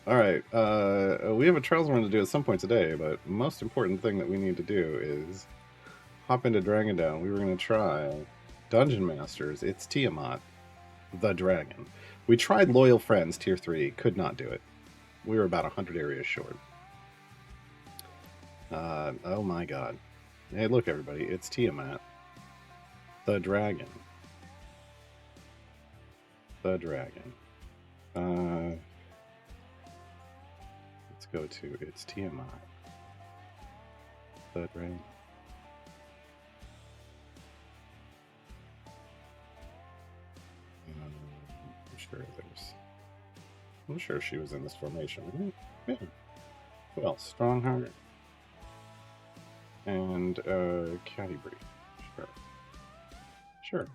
Alright, we have a trials run to do at some point today, but most important thing that we need to do is hop into Dragon Down. We were going to try Dungeon Masters. It's Tiamat, the dragon. We tried Loyal Friends, Tier 3, could not do it. We were about 100 areas short. Oh my god. Hey, look, everybody, it's Tiamat, the dragon. The dragon. Let's go to It's Tiamat, the dragon. I'm sure she was in this formation. Yeah. Who else? Strongheart and Caddy Brief. Sure. Sure.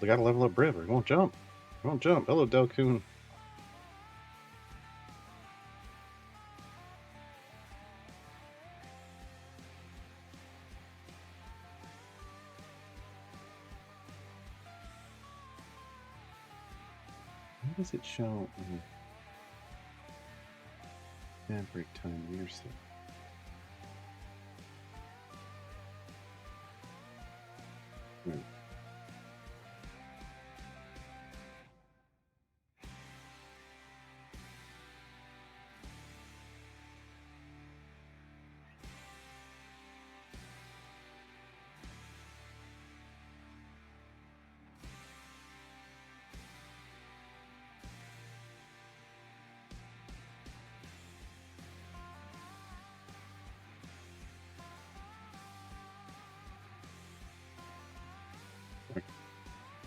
They gotta level up River. It won't jump. It won't jump. Hello, Delcoon. Why does it show fabric time mercy?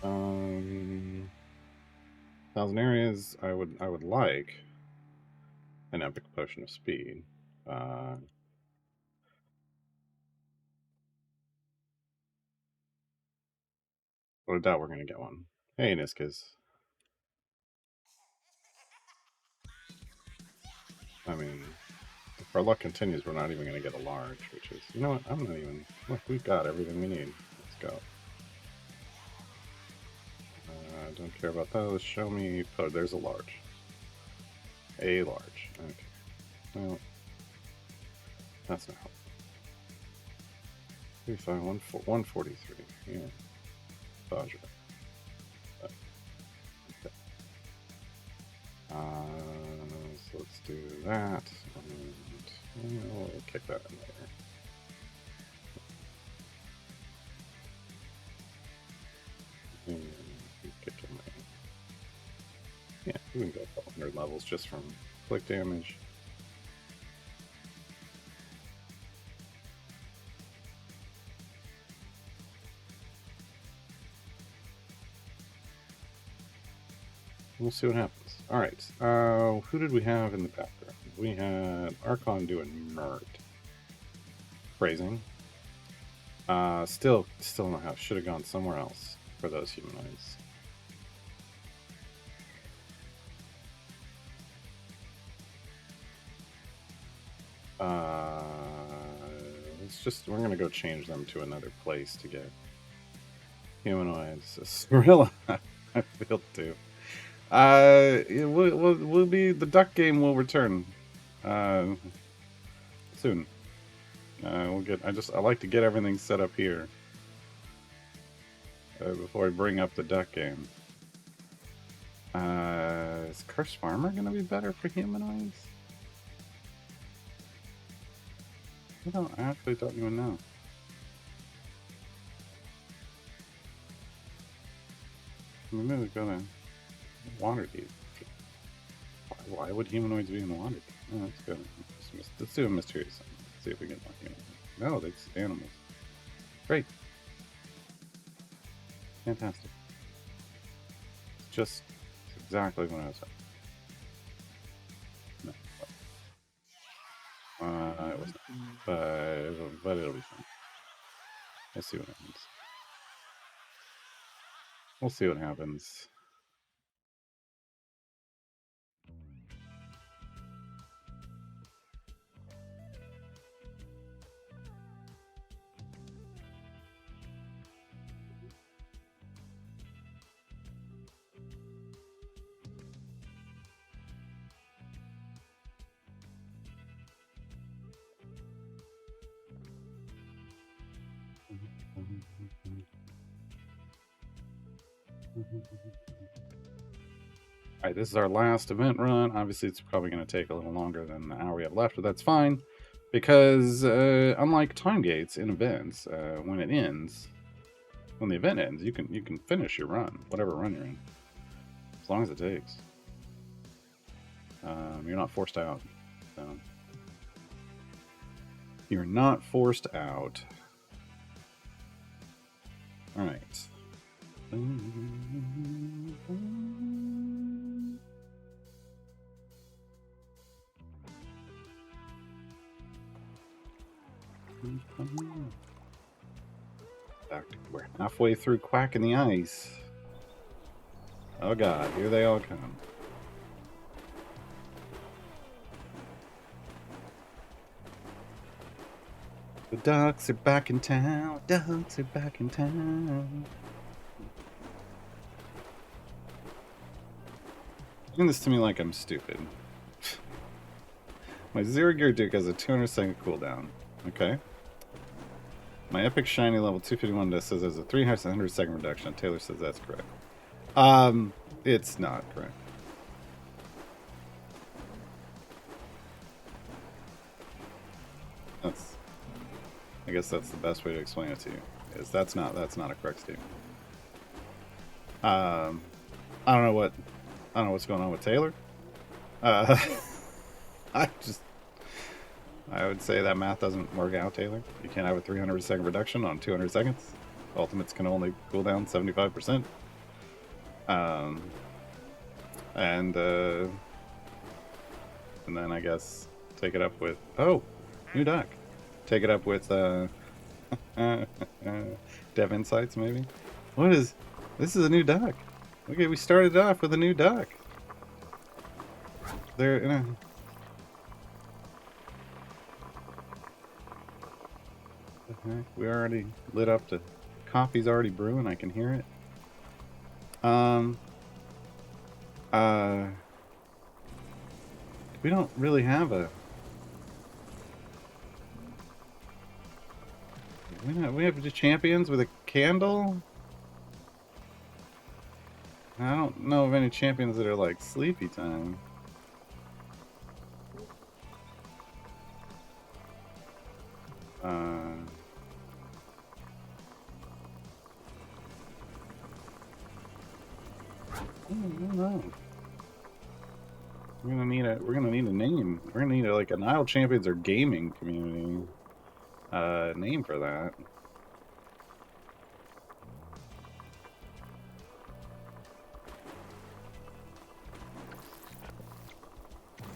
Um, 1,000 areas. I would like an epic potion of speed. But I doubt we're gonna get one. Hey, Niskas. I mean, if our luck continues, we're not even gonna get a large, which is, you know what? I'm not even. Look, we've got everything we need. Let's go. Don't care about those. Show me. Oh, there's a large. A large. Okay. Well, that's not helpful. 35, 143. Yeah. Dodger. Okay. So let's do that. And we'll kick that in later. Yeah, we can go a couple hundred levels just from click damage. We'll see what happens. Alright, who did we have in the background? We had Archon doing Mert. Phrasing. Still don't know how. Should have gone somewhere else for those humanoids. We're gonna go change them to another place to get humanoids. Skrilla, I feel too. We'll be, the duck game will return soon. We'll get. I like to get everything set up here before I bring up the duck game. Is Cursed Farmer gonna be better for humanoids? I actually don't even know. Maybe we go to Waterdeep. Why would humanoids be in Waterdeep? Oh, that's good. Let's do a mysterious thing. See if we get more humanoids. No, that's animals. Great. Fantastic. It's just exactly what I was saying. No. it was not. But it'll be fun. We'll see what happens. We'll see what happens. All right, this is our last event run. Obviously, it's probably going to take a little longer than the hour we have left, but that's fine because unlike time gates in events, when it ends, when the event ends, you can finish your run, whatever run you're in, as long as it takes. You're not forced out. So. You're not forced out. All right. We're halfway through Quack in the Ice. Oh god, here they all come. The ducks are back in town. Ducks are back in town. Doing this to me like I'm stupid. My Zero Gear Duke has a 200-second cooldown. Okay. My Epic Shiny level 251 says there's a 300-second reduction. Taylor says that's correct. It's not correct. I guess that's the best way to explain it to you. Is that's not a correct statement. I don't know what's going on with Taylor. I would say that math doesn't work out, Taylor. You can't have a 300-second reduction on 200 seconds. Ultimates can only cool down 75%. And then I guess take it up with new doc. Take it up with Dev Insights, maybe. This is a new doc. Okay, we started off with a new doc. We already lit up the coffee's already brewing. I can hear it. We don't really have a. We have the champions with a candle. I don't know of any champions that are like sleepy time. I don't know. We're gonna need a name. We're gonna need like an Idle Champions or gaming community name for that.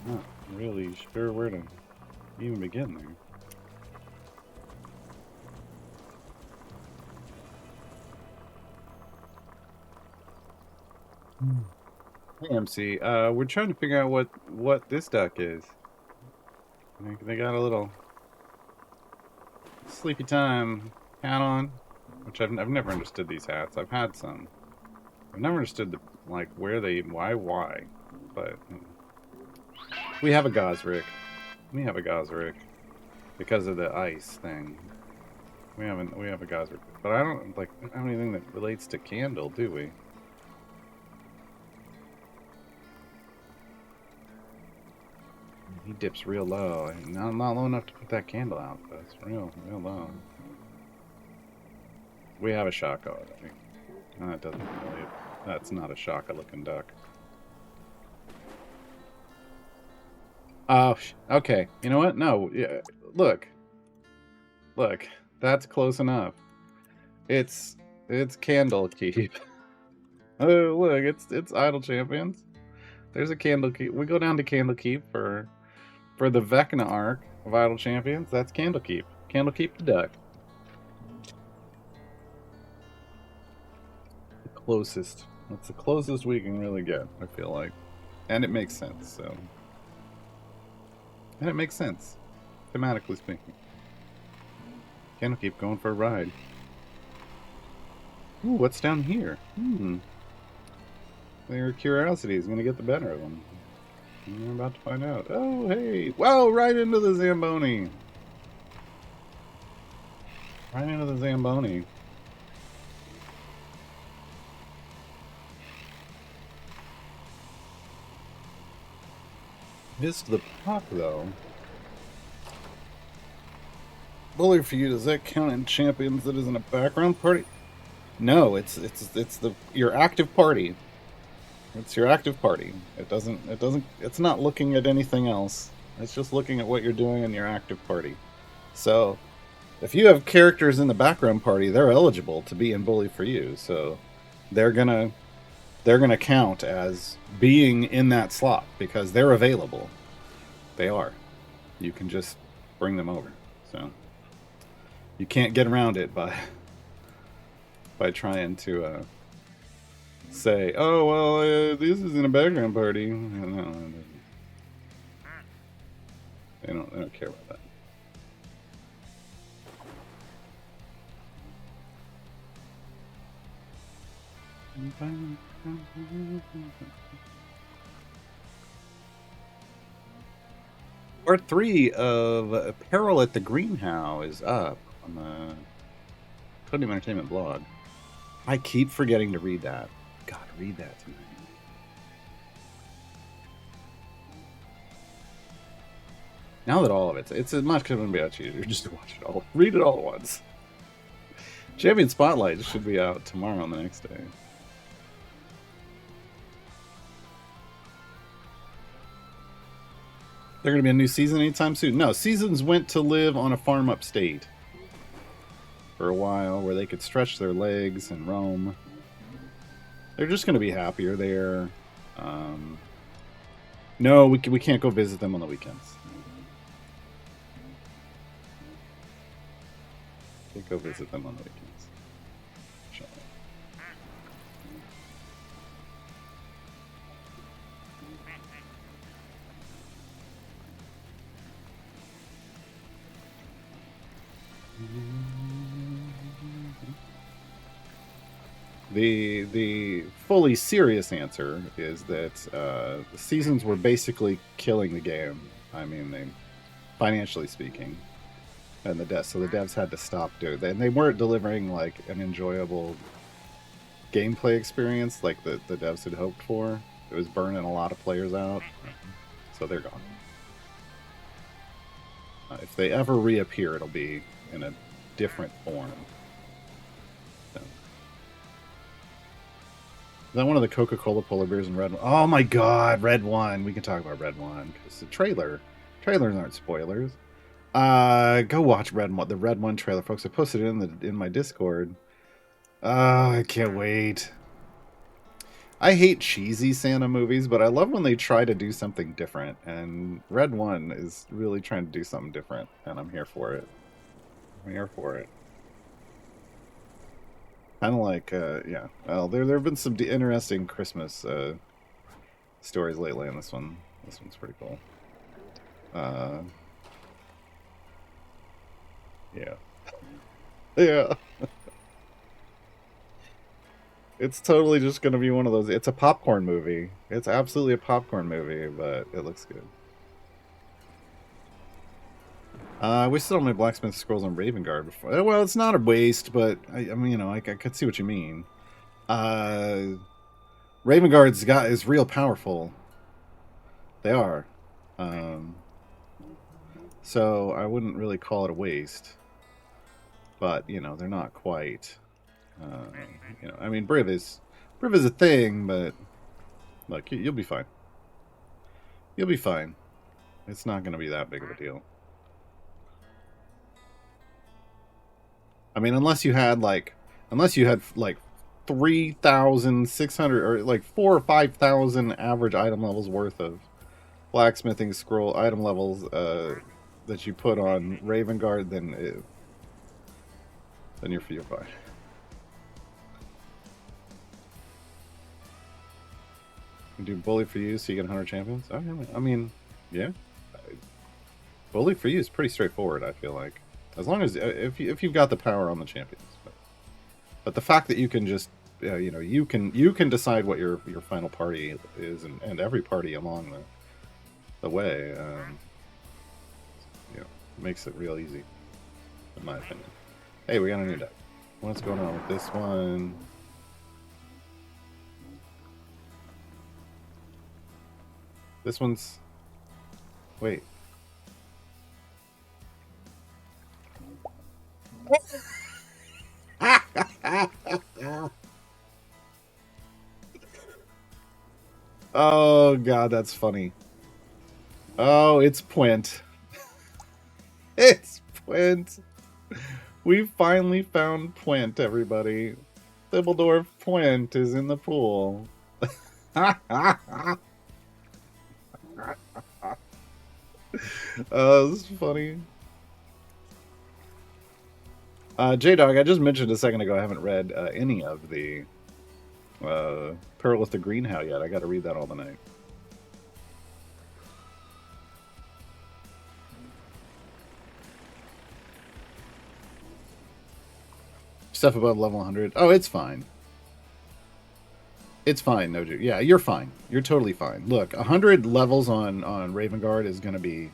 Not really sure where to even begin there. Hey MC, we're trying to figure out what this duck is. They got a little sleepy time hat on, which I've never understood these hats. I've had some. I've never understood why, but we have a Gosrick. We have a Gosrick because of the ice thing. We have a Gosrick, but I don't have anything that relates to Candle, do we? He dips real low. Not low enough to put that candle out, but it's real low. We have a Shaka already. That doesn't really. That's not a Shaka looking duck. Oh, okay. You know what? No, yeah. Look. That's close enough. It's Candle Keep. Oh, look, it's Idle Champions. There's a Candle Keep. We go down to Candle Keep for the Vecna arc, Vital champions. That's Candlekeep. Candlekeep the duck. The closest. That's the closest we can really get, I feel like. And it makes sense, so. And it makes sense, thematically speaking. Candlekeep going for a ride. Ooh, what's down here? Their curiosity is going to get the better of them. We're about to find out. Oh, hey. Whoa, right into the Zamboni. Right into the Zamboni. Missed the puck, though. Bully for you, does that count in champions that isn't a background party? No, it's your active party. It's your active party. It's not looking at anything else. It's just looking at what you're doing in your active party. So, if you have characters in the background party, they're eligible to be in Bully for You. So, they're gonna count as being in that slot because they're available. They are. You can just bring them over. So, you can't get around it by trying to say, oh, well, this is in a background party. No, they don't care about that. Part 3 of Peril at the Greenhouse is up on the Podium Entertainment blog. I keep forgetting to read that. God, read that tonight. Now that all of it's much going to be much easier just to watch it all. Read it all at once. Champion Spotlight should be out tomorrow on the next day. They're going to be a new season anytime soon. No, seasons went to live on a farm upstate for a while where they could stretch their legs and roam. They're just going to be happier there. No, we can't go visit them on the weekends. Can't go visit them on the weekends. Shut up. The fully serious answer is that the seasons were basically killing the game. I mean, financially speaking, and the devs had to stop doing that, and they weren't delivering like an enjoyable gameplay experience like the devs had hoped for. It was burning a lot of players out, so they're gone. If they ever reappear, it'll be in a different form. Is that one of the Coca-Cola polar bears in Red One? Oh my god, Red One. We can talk about Red One because the trailers aren't spoilers. Go watch Red One, the Red One trailer, folks. I posted it in my Discord. I can't wait. I hate cheesy Santa movies, but I love when they try to do something different. And Red One is really trying to do something different, and I'm here for it. I'm here for it. Kind of like, yeah. Well, there have been some interesting Christmas stories lately, and this one's pretty cool. Yeah. Yeah. It's totally just going to be one of those. It's a popcorn movie. It's absolutely a popcorn movie, but it looks good. I wasted all my blacksmith scrolls on Raven Guard before. Well, it's not a waste, but I mean, you know, I could see what you mean. Raven Guard's is real powerful. They are. So I wouldn't really call it a waste. But, you know, they're not quite. You know, I mean, Briv is a thing, but look, you'll be fine. You'll be fine. It's not going to be that big of a deal. I mean, unless you had like 3,600 or like 4,000 or 5,000 average item levels worth of blacksmithing scroll item levels that you put on Raven Guard, then you're fine. You do bully for you, so you get 100 champions. I mean, yeah, bully for you is pretty straightforward. I feel like, as long as if you've got the power on the champions, but the fact that you can just you know, you can decide what your final party is, and every party along the way, you know, makes it real easy, in my opinion. Hey, we got a new deck. What's going on with this one? This one's... Wait. Oh, God, that's funny. Oh, it's Puent. It's Puent. We finally found Puent, everybody. Thibbledorf Puent is in the pool. This is funny. J-Dog, I just mentioned a second ago I haven't read any of the Peril of the Greenhow yet. I got to read that all tonight. Stuff above level 100. Oh, it's fine. It's fine, Noju. Yeah, you're fine. You're totally fine. Look, 100 levels on Raven Guard is going to be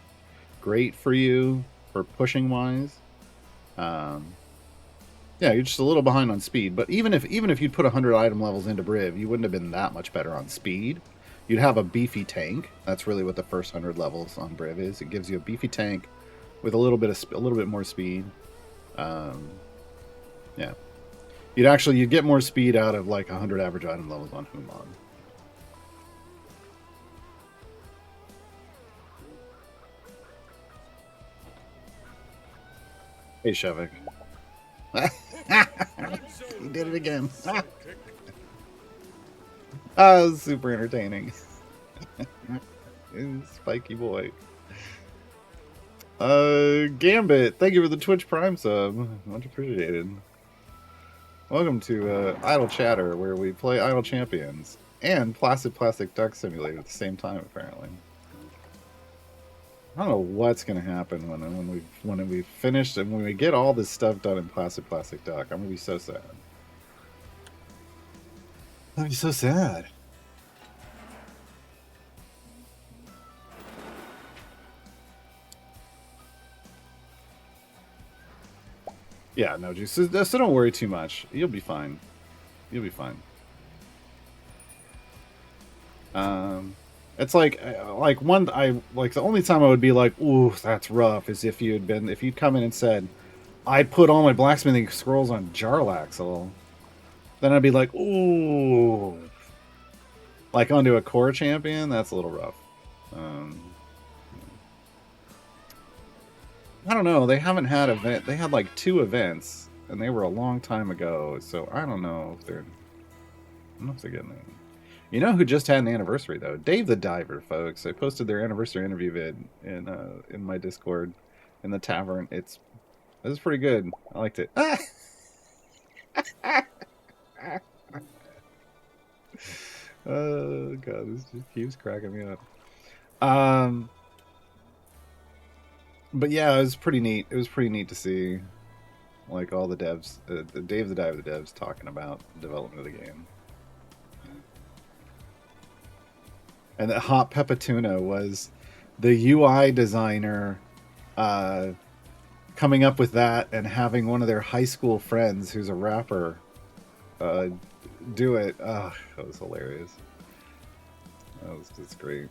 great for you for pushing wise. Yeah, you're just a little behind on speed, but even if you'd put 100 item levels into Briv, you wouldn't have been that much better on speed. You'd have a beefy tank. That's really what the first 100 levels on Briv is. It gives you a beefy tank with a little bit more speed. Yeah, you'd get more speed out of like 100 average item levels on Human. Hey, Shevik. He did it again. Super entertaining. Spiky boy. Gambit, thank you for the Twitch Prime sub. Much appreciated. Welcome to Idle Chatter, where we play Idle Champions and Placid Plastic Duck Simulator at the same time, apparently. I don't know what's gonna happen when we finish and when we get all this stuff done in Placid Plastic Duck. I'm gonna be so sad. I'm gonna be so sad. Yeah, no juice. So don't worry too much. You'll be fine. You'll be fine. It's like the only time I would be like, ooh, that's rough, is if you'd come in and said, I put all my blacksmithing scrolls on Jarlaxle. Then I'd be like, ooh. Like onto a core champion, that's a little rough. I don't know. They haven't had event. They had like 2 events, and they were a long time ago. So I don't know if they're. I don't know if they're getting it. You know who just had an anniversary though? Dave the Diver, folks. They posted their anniversary interview vid in my Discord, in the tavern. It was pretty good. I liked it. Oh god, this just keeps cracking me up. But yeah, it was pretty neat. It was pretty neat to see, like, all the devs, Dave the Diver, the devs talking about the development of the game. And that Hot Pepatuna was the UI designer coming up with that and having one of their high school friends who's a rapper do it. Oh, that was hilarious. That was just great.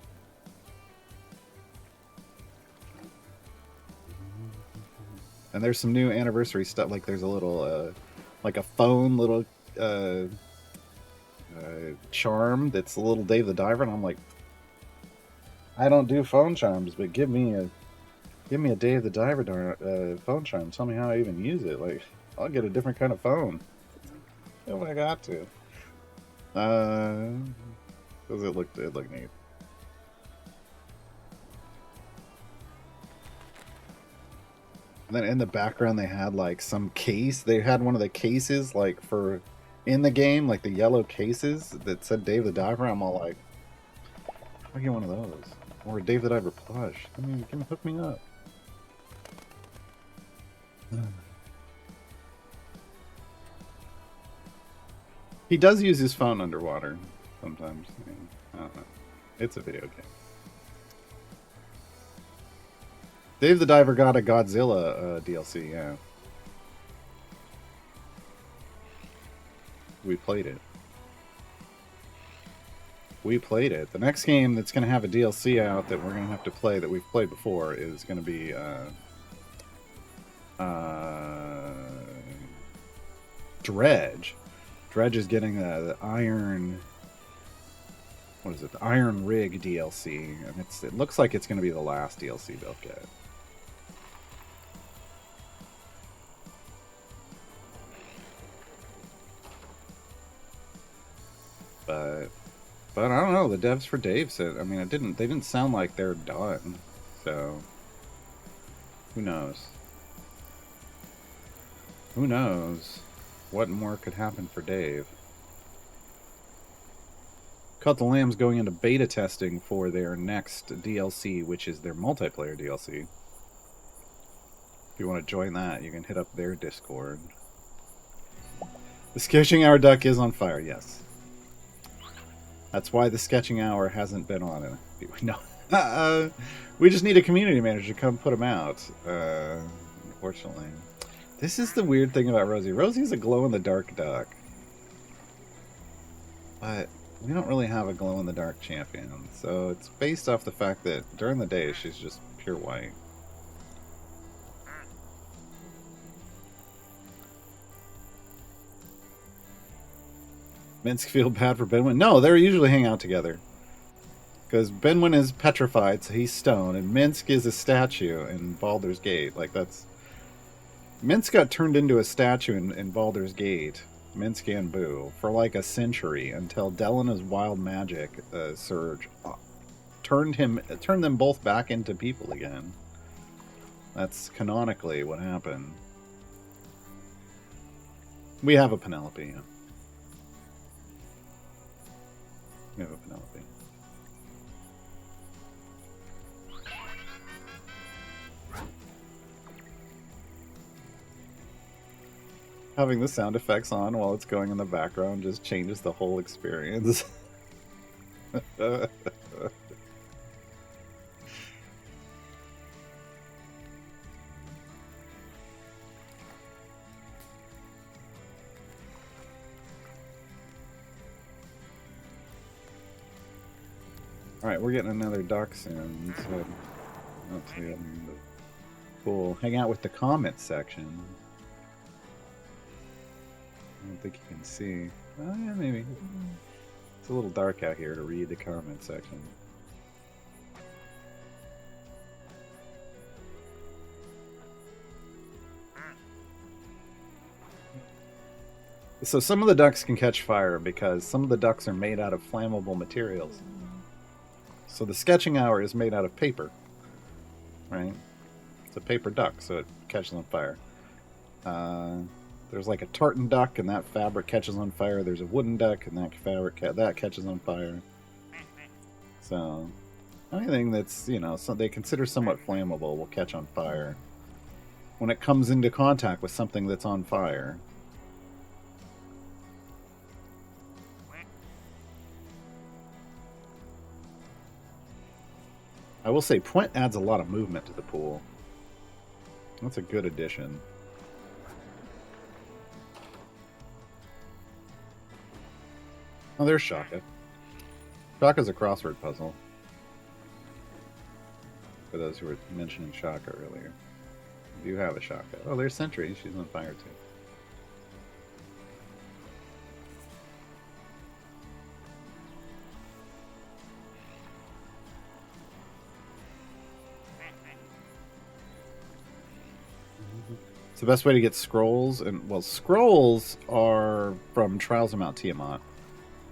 And there's some new anniversary stuff. Like there's a little, like a phone little charm that's a little Dave the Diver, and I'm like, I don't do phone charms, but give me a Dave the Diver phone charm. Tell me how I even use it. Like, I'll get a different kind of phone if I got to. Because it looked neat. And then in the background, they had like some case. They had one of the cases like for in the game, like the yellow cases that said Dave the Diver. I'm all like, I'll get one of those. Or a Dave the Diver plush. I mean, can hook me up. He does use his phone underwater sometimes. I mean, I don't know. It's a video game. Dave the Diver got a Godzilla DLC, yeah. We played it. We played it. The next game that's going to have a DLC out that we're going to have to play that we've played before is going to be Dredge. Dredge is getting the Iron... What is it? The Iron Rig DLC. And it looks like it's going to be the last DLC they'll get. But I don't know. The devs for Dave said, I mean, they didn't sound like they're done. So who knows? Who knows what more could happen for Dave? Cut the Lamb's going into beta testing for their next DLC, which is their multiplayer DLC. If you want to join that, you can hit up their Discord. The sketching hour duck is on fire, yes. That's why the sketching hour hasn't been on it. No. We just need a community manager to come put them out. Unfortunately. This is the weird thing about Rosie. Rosie's a glow-in-the-dark duck. But we don't really have a glow-in-the-dark champion. So it's based off the fact that during the day she's just pure white. Minsk feel bad for Benwin? No, they usually hang out together. Because Benwin is petrified, so he's stone, and Minsk is a statue in Baldur's Gate. Like, that's... Minsk got turned into a statue in Baldur's Gate, Minsk and Boo, for like a century, until Delana's wild magic surge turned them both back into people again. That's canonically what happened. We have a Penelope, yeah. We have a Penelope. Having the sound effects on while it's going in the background just changes the whole experience. Alright, we're getting another duck soon, so that's good. Cool. Hang out with the comments section. I don't think you can see. Oh, yeah, maybe. It's a little dark out here to read the comment section. So some of the ducks can catch fire because some of the ducks are made out of flammable materials. So the sketching hour is made out of paper, right? It's a paper duck, so it catches on fire. There's like a tartan duck, and that fabric catches on fire. There's a wooden duck, and that fabric that catches on fire. So anything that's, you know, so they consider somewhat flammable will catch on fire when it comes into contact with something that's on fire. I will say, Point adds a lot of movement to the pool. That's a good addition. Oh, there's Shaka. Shaka's a crossword puzzle. For those who were mentioning Shaka earlier. You have a Shaka. Oh, there's Sentry. She's on fire too. It's the best way to get scrolls, and well, scrolls are from Trials of Mount Tiamat.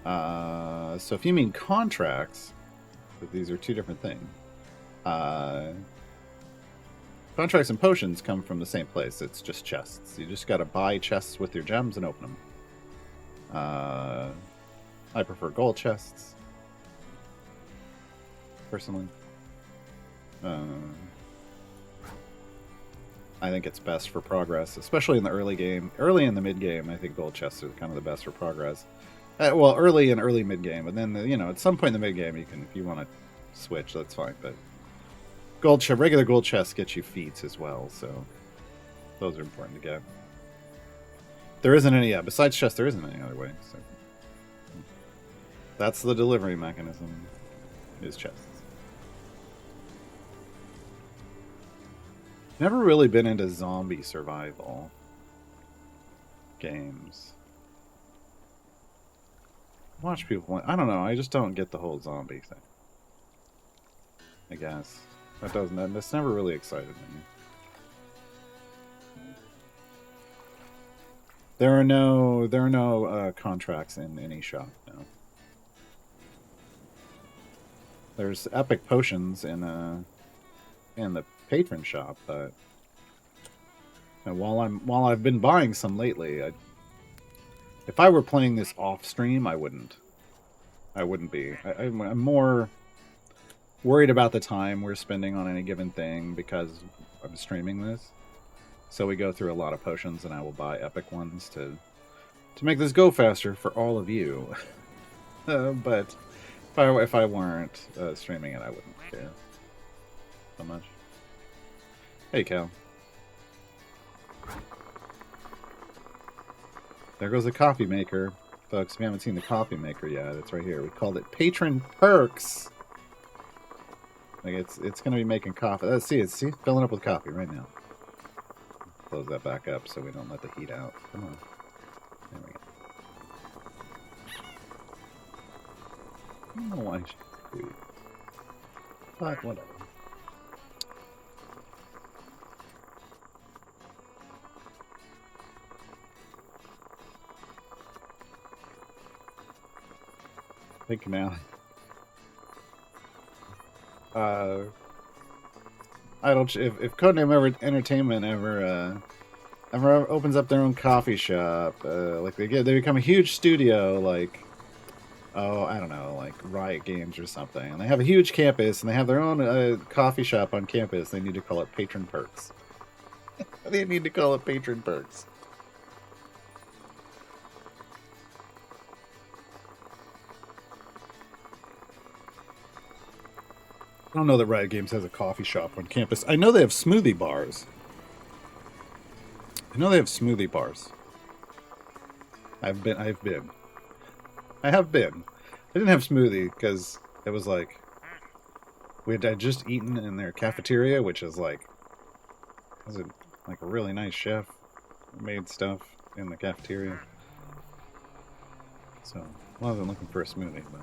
So if you mean contracts, but these are two different things. Contracts and potions come from the same place. It's just chests. You just gotta buy chests with your gems and open them. I prefer gold chests, personally. I think it's best for progress, especially in the early game. Early in the mid game, I think gold chests are kind of the best for progress. Well, early and early mid game, but then at some point in the mid game, you can, if you want to switch, that's fine. But regular gold chests get you feats as well, so those are important to get. There isn't any, besides chests, there isn't any other way. So that's the delivery mechanism, is chests. Never really been into zombie survival games. Watch people play. I don't know. I just don't get the whole zombie thing. I guess that's never really excited me. There are no contracts in any shop now. There's epic potions in the patron shop, but while I've been buying some lately, if I were playing this off stream, I wouldn't be. I'm more worried about the time we're spending on any given thing because I'm streaming this. So we go through a lot of potions, and I will buy epic ones to make this go faster for all of you. But if I weren't streaming it, I wouldn't care so much. Hey, Cal. There goes the coffee maker. Folks, if you haven't seen the coffee maker yet, it's right here. We called it Patron Perks. Like, it's going to be making coffee. Let's see, it's filling up with coffee right now. Close that back up so we don't let the heat out. Come on. There we go. I don't know why I should do it. But whatever. Think now. I don't. If Codename Entertainment ever opens up their own coffee shop, like they become a huge studio, like I don't know, like Riot Games or something, and they have a huge campus and they have their own coffee shop on campus. They need to call it Patron Perks. They need to call it Patron Perks. I don't know that Riot Games has a coffee shop on campus. I know they have smoothie bars. I have been. I have been. I didn't have smoothie because it was like I'd just eaten in their cafeteria, which is like a really nice chef made stuff in the cafeteria. So I wasn't looking for a smoothie, but.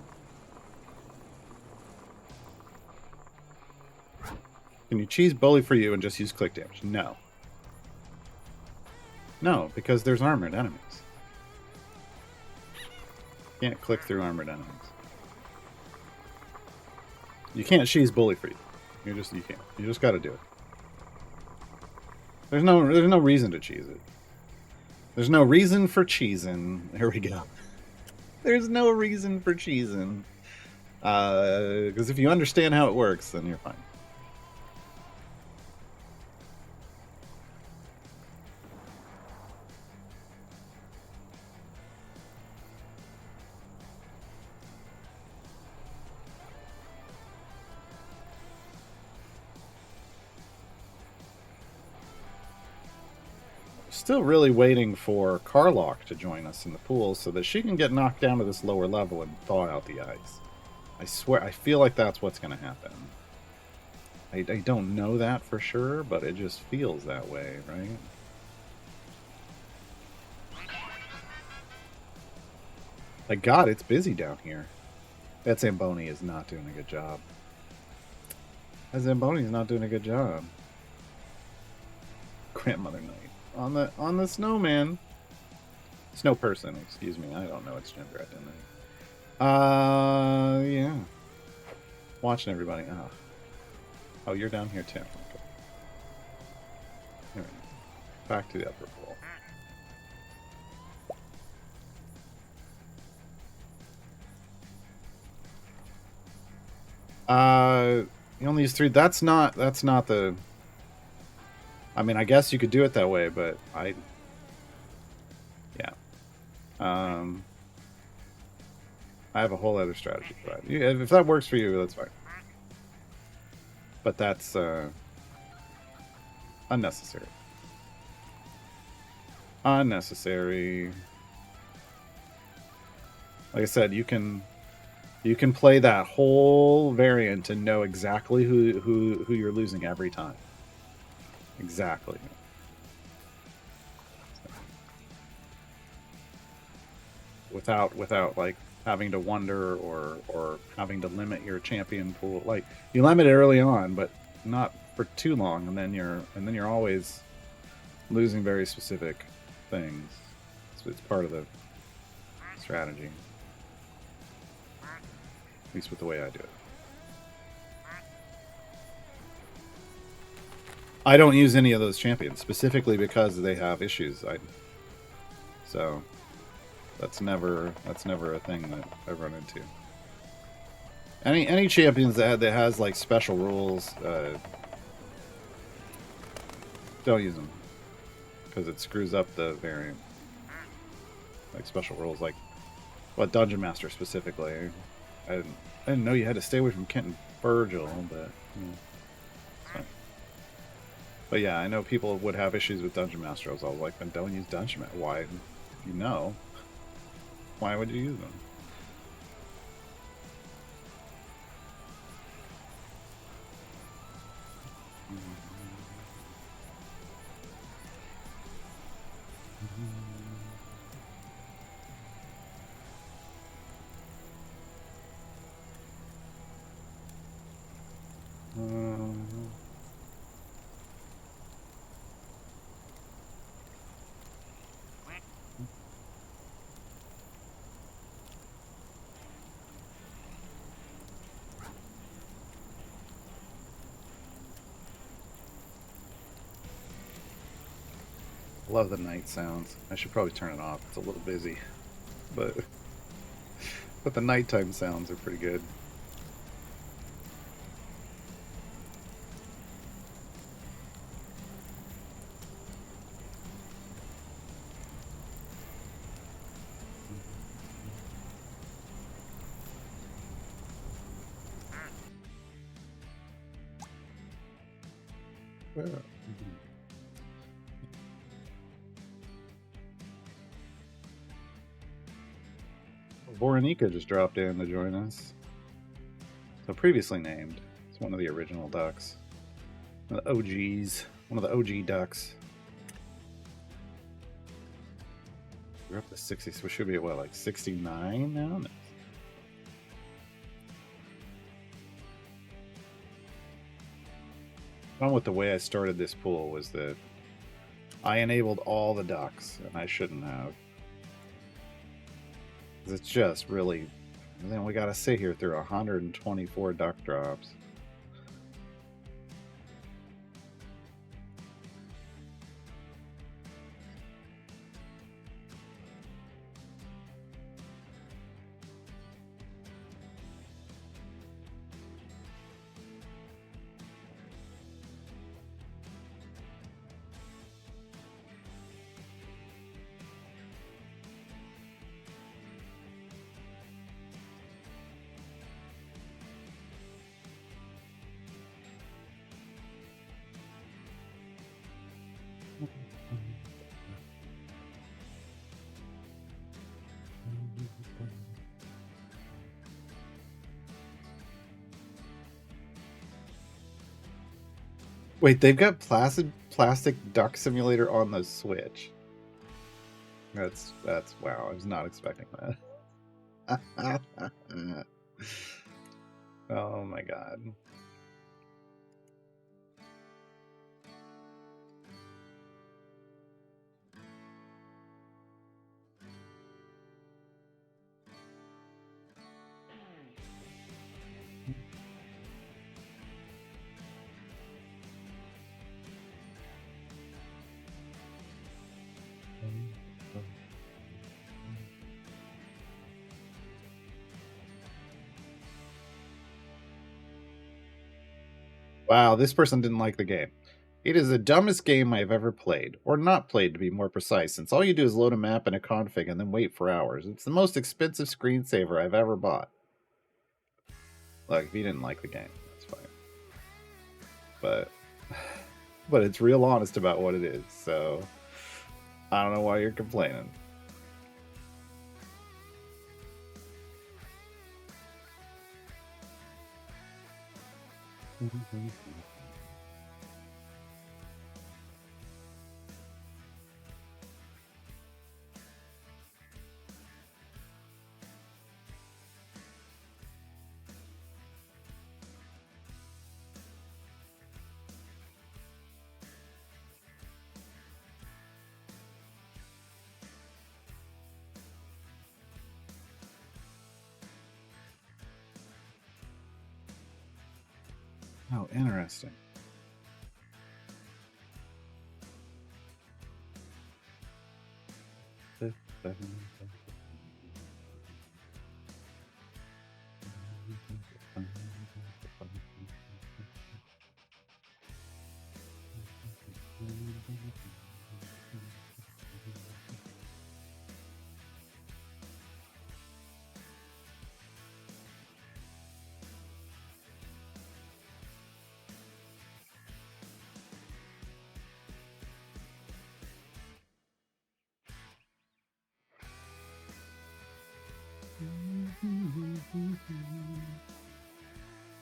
Can you cheese bully for you and just use click damage? No. No, because there's armored enemies. You can't click through armored enemies. You can't cheese bully for you. You can't. You just gotta do it. There's no reason to cheese it. There's no reason for cheesing. There we go. There's no reason for cheesing. Because if you understand how it works, then you're fine. Still really waiting for Carlock to join us in the pool so that she can get knocked down to this lower level and thaw out the ice. I swear, I feel like that's what's going to happen. I don't know that for sure, but it just feels that way, right? Like, God, it's busy down here. That Zamboni is not doing a good job. That Zamboni is not doing a good job. Grandmother Night. On the snowman. Snow person, excuse me. I don't know its gender identity. Yeah. Watching everybody. Oh, you're down here too. Okay. Back to the upper pool. You only use 3. That's not the. I mean, I guess you could do it that way, but yeah. I have a whole other strategy for that. If that works for you, that's fine. But that's unnecessary. Unnecessary. Like I said, you can play that whole variant and know exactly who you're losing every time. Exactly. Without like having to wonder or having to limit your champion pool. Like you limit it early on, but not for too long, and then you're always losing very specific things. So it's part of the strategy. At least with the way I do it. I don't use any of those champions specifically because they have issues. So that's never a thing that I run into. Any champions that has like special rules, don't use them because it screws up the variant. Like special rules, like Dungeon Master specifically. I didn't know you had to stay away from Kent and Virgil, but. But yeah, I know people would have issues with Dungeon Master. I was all like, then don't use Dungeon Master. Why? You know. Why would you use them? Love the night sounds. I should probably turn it off. It's a little busy, but the nighttime sounds are pretty good. Yeah. Voronika just dropped in to join us. So previously named. It's one of the original ducks. One of the OGs. One of the OG ducks. We're up to 60, so we should be at what, like 69 now? Problem with the way I started this pool was that I enabled all the ducks, and I shouldn't have. It's just really. And then we gotta sit here through 124 duck drops. Wait, they've got plastic duck simulator on the Switch. That's wow. I was not expecting that. Oh my god. Wow, this person didn't like the game. It is the dumbest game I've ever played, or not played to be more precise, since all you do is load a map and a config and then wait for hours. It's the most expensive screensaver I've ever bought. Look, if you didn't like the game, that's fine. But it's real honest about what it is, so I don't know why you're complaining. Oh, interesting.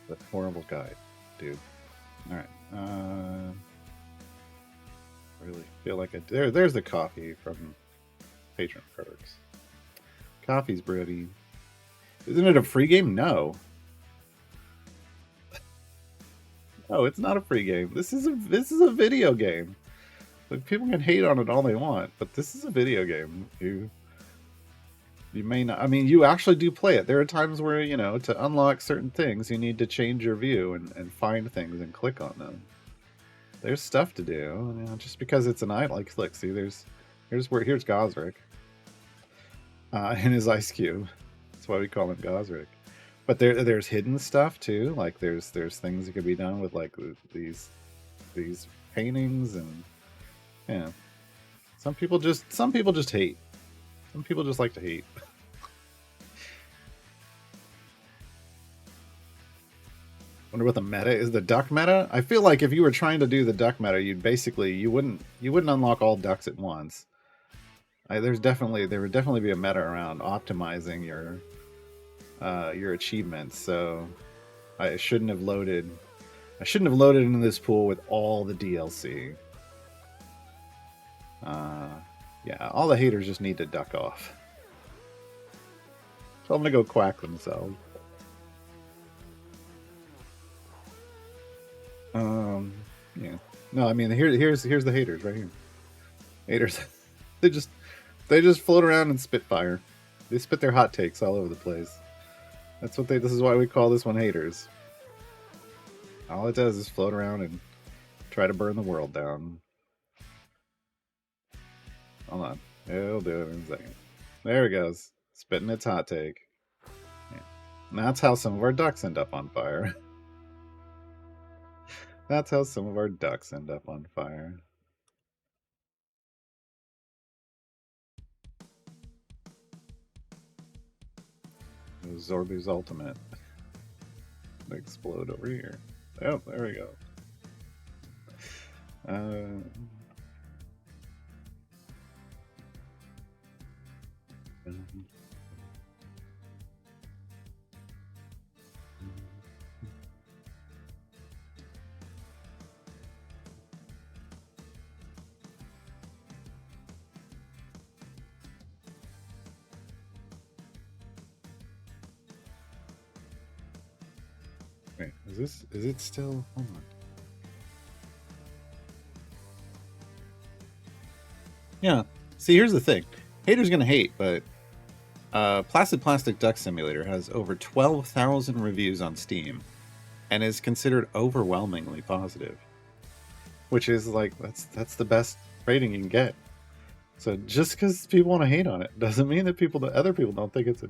That horrible guy, dude. All right. Really feel like there's the coffee from Patron Perks. Coffee's pretty. Isn't it a free game? No. No, it's not a free game. This is a video game. Like, people can hate on it all they want, but this is a video game. You may not. I mean, you actually do play it. There are times where, to unlock certain things, you need to change your view and find things and click on them. There's stuff to do. Just because it's an island, like, look, see, here's Gosrick, and his ice cube. That's why we call him Gosrick. But there's hidden stuff too. Like there's things that can be done with like these paintings, and yeah. Some people just hate. Some people just like to hate. Wonder what the meta is. The duck meta? I feel like if you were trying to do the duck meta, you wouldn't unlock all ducks at once. There would definitely be a meta around optimizing your achievements. So I shouldn't have loaded into this pool with all the DLC. Yeah, all the haters just need to duck off. Tell them to go quack themselves. Yeah. No, I mean, here's the haters right here. Haters, they just float around and spit fire. They spit their hot takes all over the place. This is why we call this one haters. All it does is float around and try to burn the world down. Hold on. It'll do it in a second. There it goes. Spitting its hot take. Yeah. And that's how some of our ducks end up on fire. That's how some of our ducks end up on fire. Zorbu's ultimate. Explode over here. Oh, there we go. Wait, is it still? Hold on. Yeah. See, here's the thing. Haters gonna hate, but Placid Plastic Duck Simulator has over 12,000 reviews on Steam and is considered overwhelmingly positive. Which is like, that's the best rating you can get. So just because people want to hate on it doesn't mean that other people don't think it's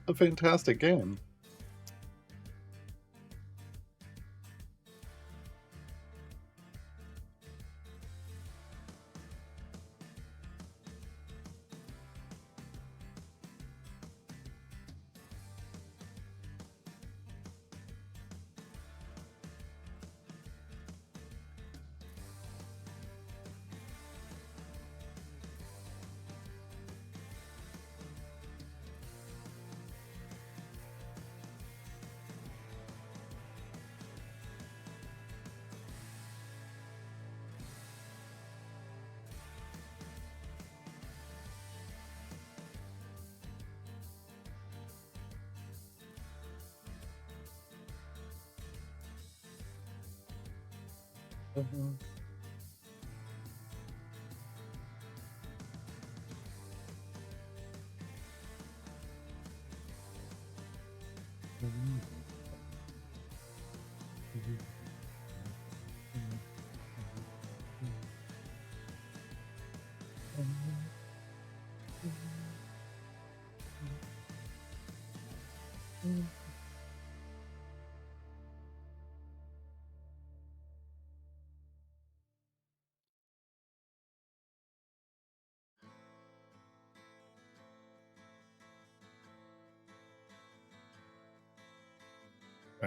a fantastic game. All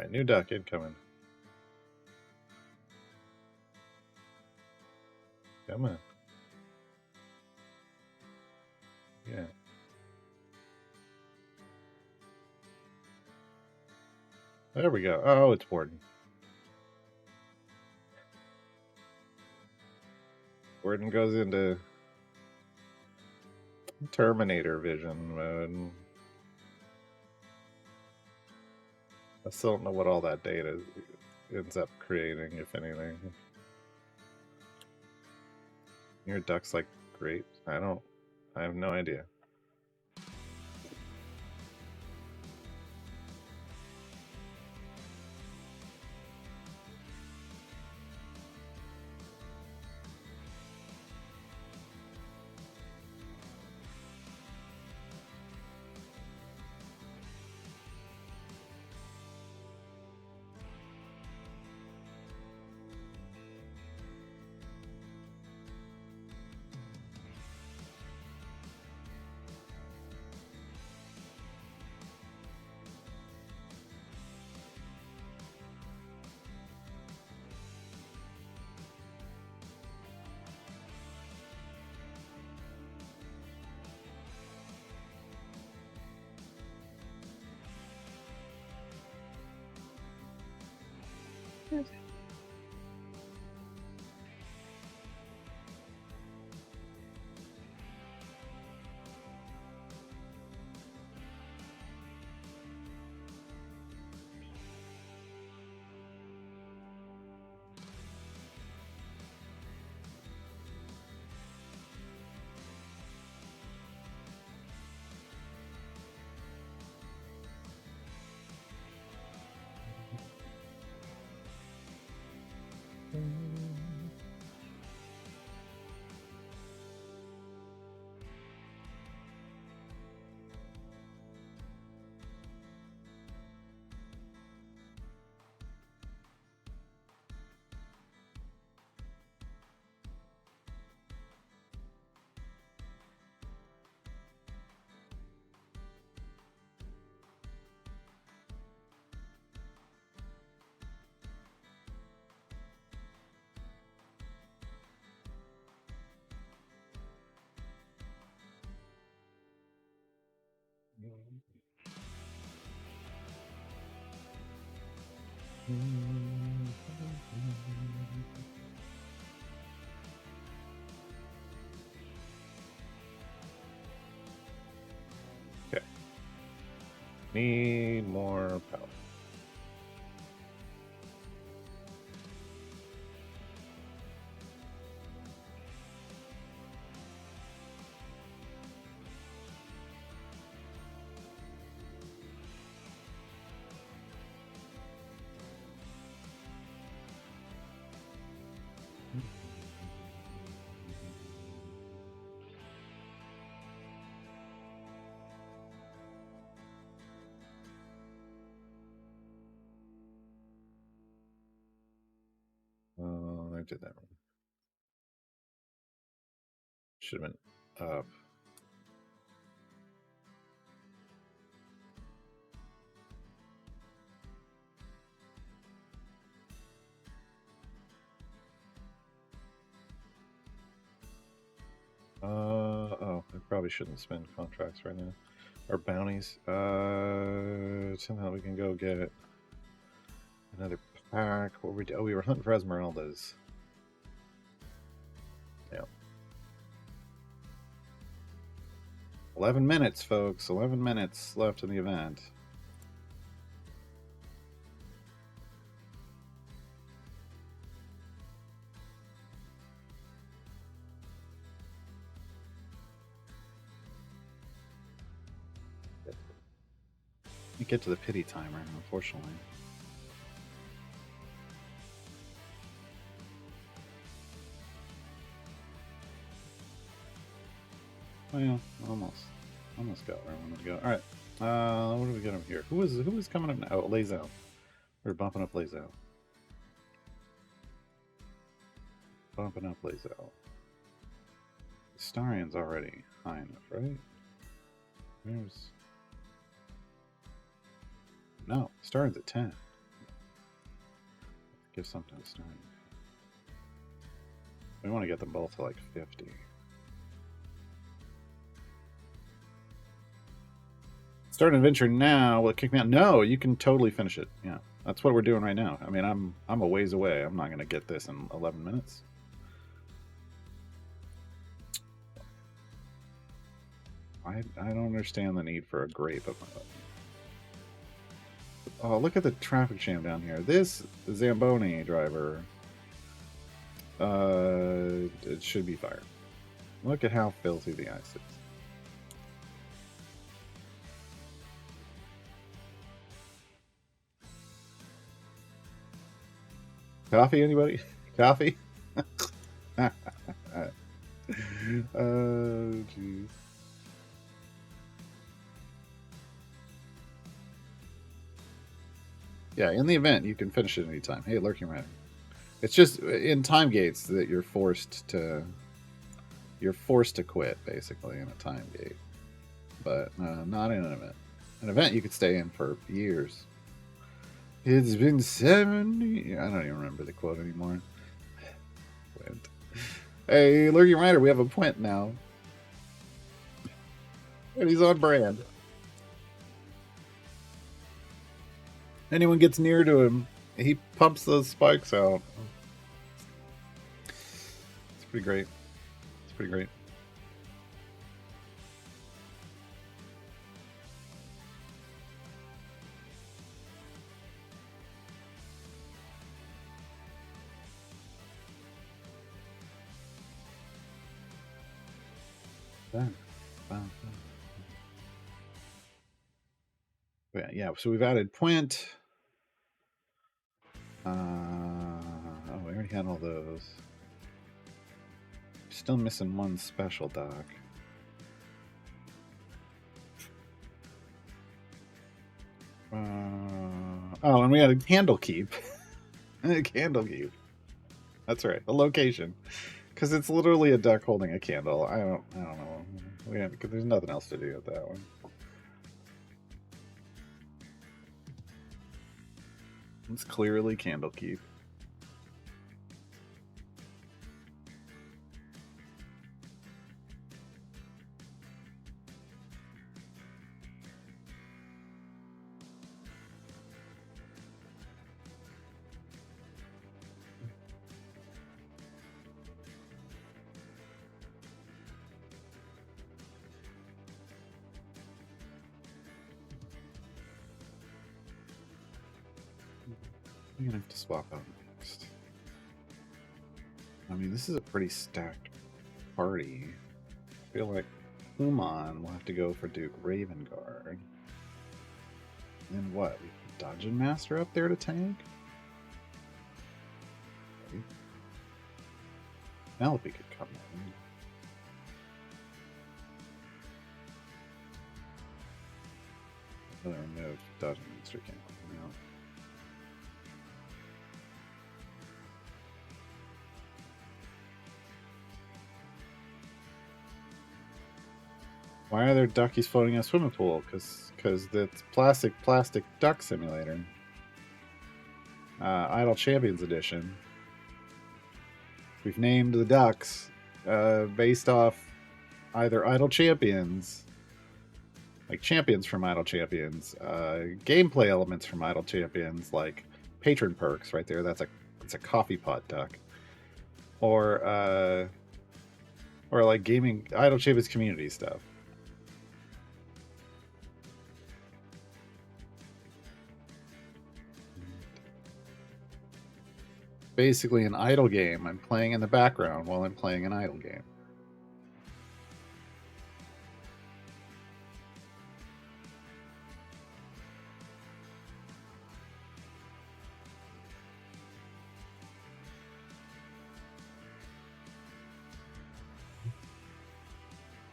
right, new duck incoming. Come on. Yeah. There we go. Oh, it's Warden. Warden goes into Terminator vision mode. I still don't know what all that data ends up creating, if anything. Your duck's like great. I have no idea. Okay. Need more power. Oh, I did that wrong. Should have been up. Oh, I probably shouldn't spend contracts right now. Or bounties. Somehow we can go get another pack. What were we? Oh, we were hunting for Esmeraldas. Yeah. 11 minutes, folks. 11 minutes left in the event. You get to the pity timer, unfortunately. Well, almost got where I wanted to go. All right, what do we got over here? Who is coming up now? Oh, Lazo. We're bumping up Lazo. Bumping up Lazo. Starion's already high enough, right? There's no Starion's at 10. Give something to Starion. We want to get them both to like 50. Start an adventure now. Will it kick me out? No, you can totally finish it. Yeah, that's what we're doing right now. I mean, I'm a ways away. I'm not going to get this in 11 minutes. I don't understand the need for a grape of my button. Oh, look at the traffic jam down here. This Zamboni driver, it should be fired. Look at how filthy the ice is. Coffee, anybody? Coffee? Jeez. Yeah, in the event, you can finish it anytime. Hey, Lurking Rider. It's just in time gates that you're forced to quit, basically, in a time gate. But not in an event. An event you could stay in for years. It's been 70. I don't even remember the quote anymore. Went. Hey, Lurking Rider, we have a point now. And he's on brand. Anyone gets near to him, he pumps those spikes out. It's pretty great. It's pretty great. Yeah, so we've added Puent. Oh, we already had all those. Still missing one special dock. Oh, and we had a Candlekeep. A Candlekeep. That's right, a location. Because it's literally a duck holding a candle. I don't know. Because there's nothing else to do with that one. It's clearly Candlekeep. I'm gonna have to swap out next. I mean, this is a pretty stacked party. I feel like Human will have to go for Duke Ravengard. And what? We put Dungeon Master up there to tank? Okay. Penelope could come in. Really remove Dungeon Master camp. No. Why are there duckies floating in a swimming pool? Because that's plastic duck simulator. Idle Champions Edition. We've named the ducks based off either Idle Champions, like champions from Idle Champions, gameplay elements from Idle Champions, like patron perks right there. It's a coffee pot duck, or like gaming Idle Champions community stuff. Basically an idle game. I'm playing in the background while I'm playing an idle game.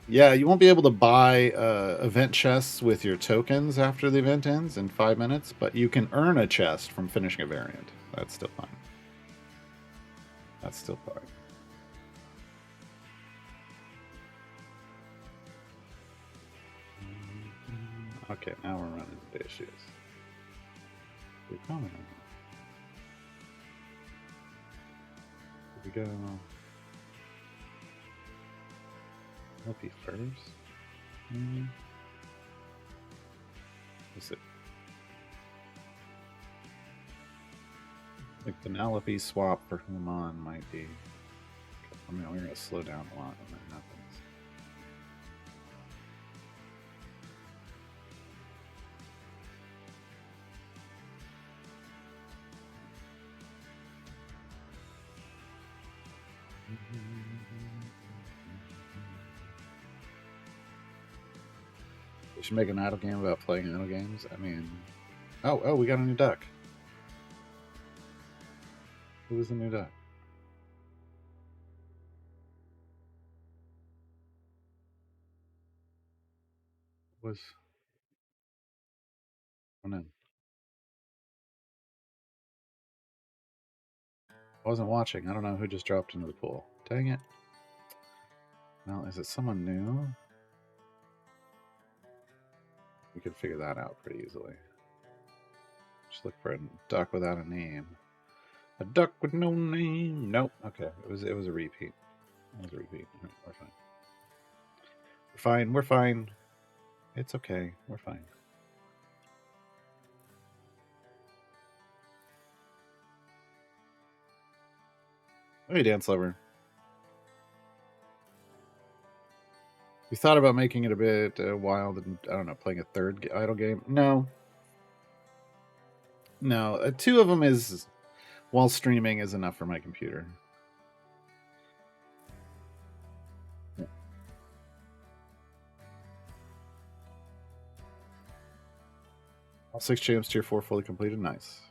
Yeah, you won't be able to buy event chests with your tokens after the event ends in 5 minutes, but you can earn a chest from finishing a variant. That's still fine. That's still fine. Okay, now we're running into issues. We're coming. Here we go. Healthy first. What's it? Like Penelope swap for Human might be. I mean, we're gonna slow down a lot when that happens. We should make an idle game about playing idle games. I mean, oh, we got a new duck. Who was the new duck? Was oh no, I wasn't watching. I don't know who just dropped into the pool. Dang it. Well, is it someone new? We could figure that out pretty easily. Just look for a duck without a name. A duck with no name. Nope. Okay, it was a repeat. It was a repeat. We're fine. We're fine. We're fine. It's okay. We're fine. Hey, Dance Lover. We thought about making it a bit wild and, I don't know, playing a third idle game. No. No. Two of them is, while streaming, is enough for my computer. Yeah. All 6 champs, tier 4 fully completed. Nice.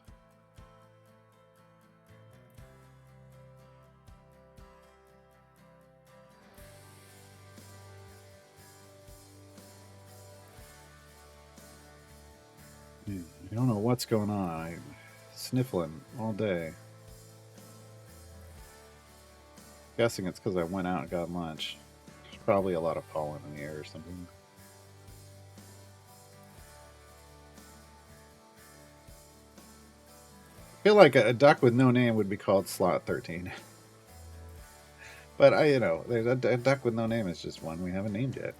I don't know what's going on. I'm sniffling all day. Guessing it's because I went out and got lunch. There's probably a lot of pollen in the air or something. I feel like a duck with no name would be called Slot 13. But there's a duck with no name is just one we haven't named yet.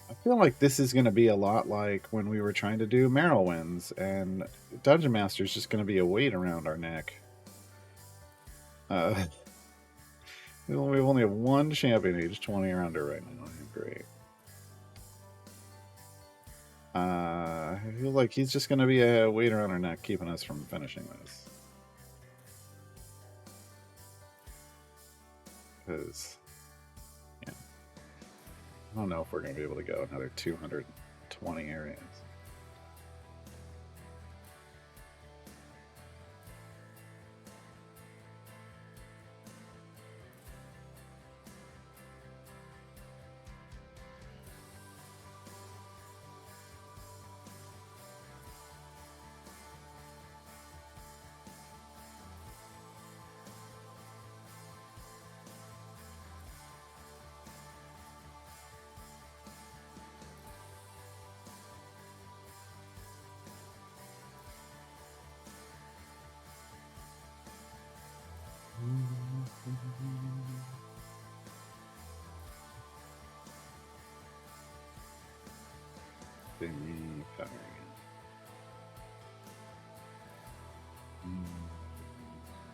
I feel like this is going to be a lot like when we were trying to do Merylwinds, and Dungeon Master is just going to be a weight around our neck. We only have one champion age 20 or under right now. Great. I feel like he's just going to be a weight around our neck, keeping us from finishing this. Because, yeah, I don't know if we're going to be able to go another 220 areas.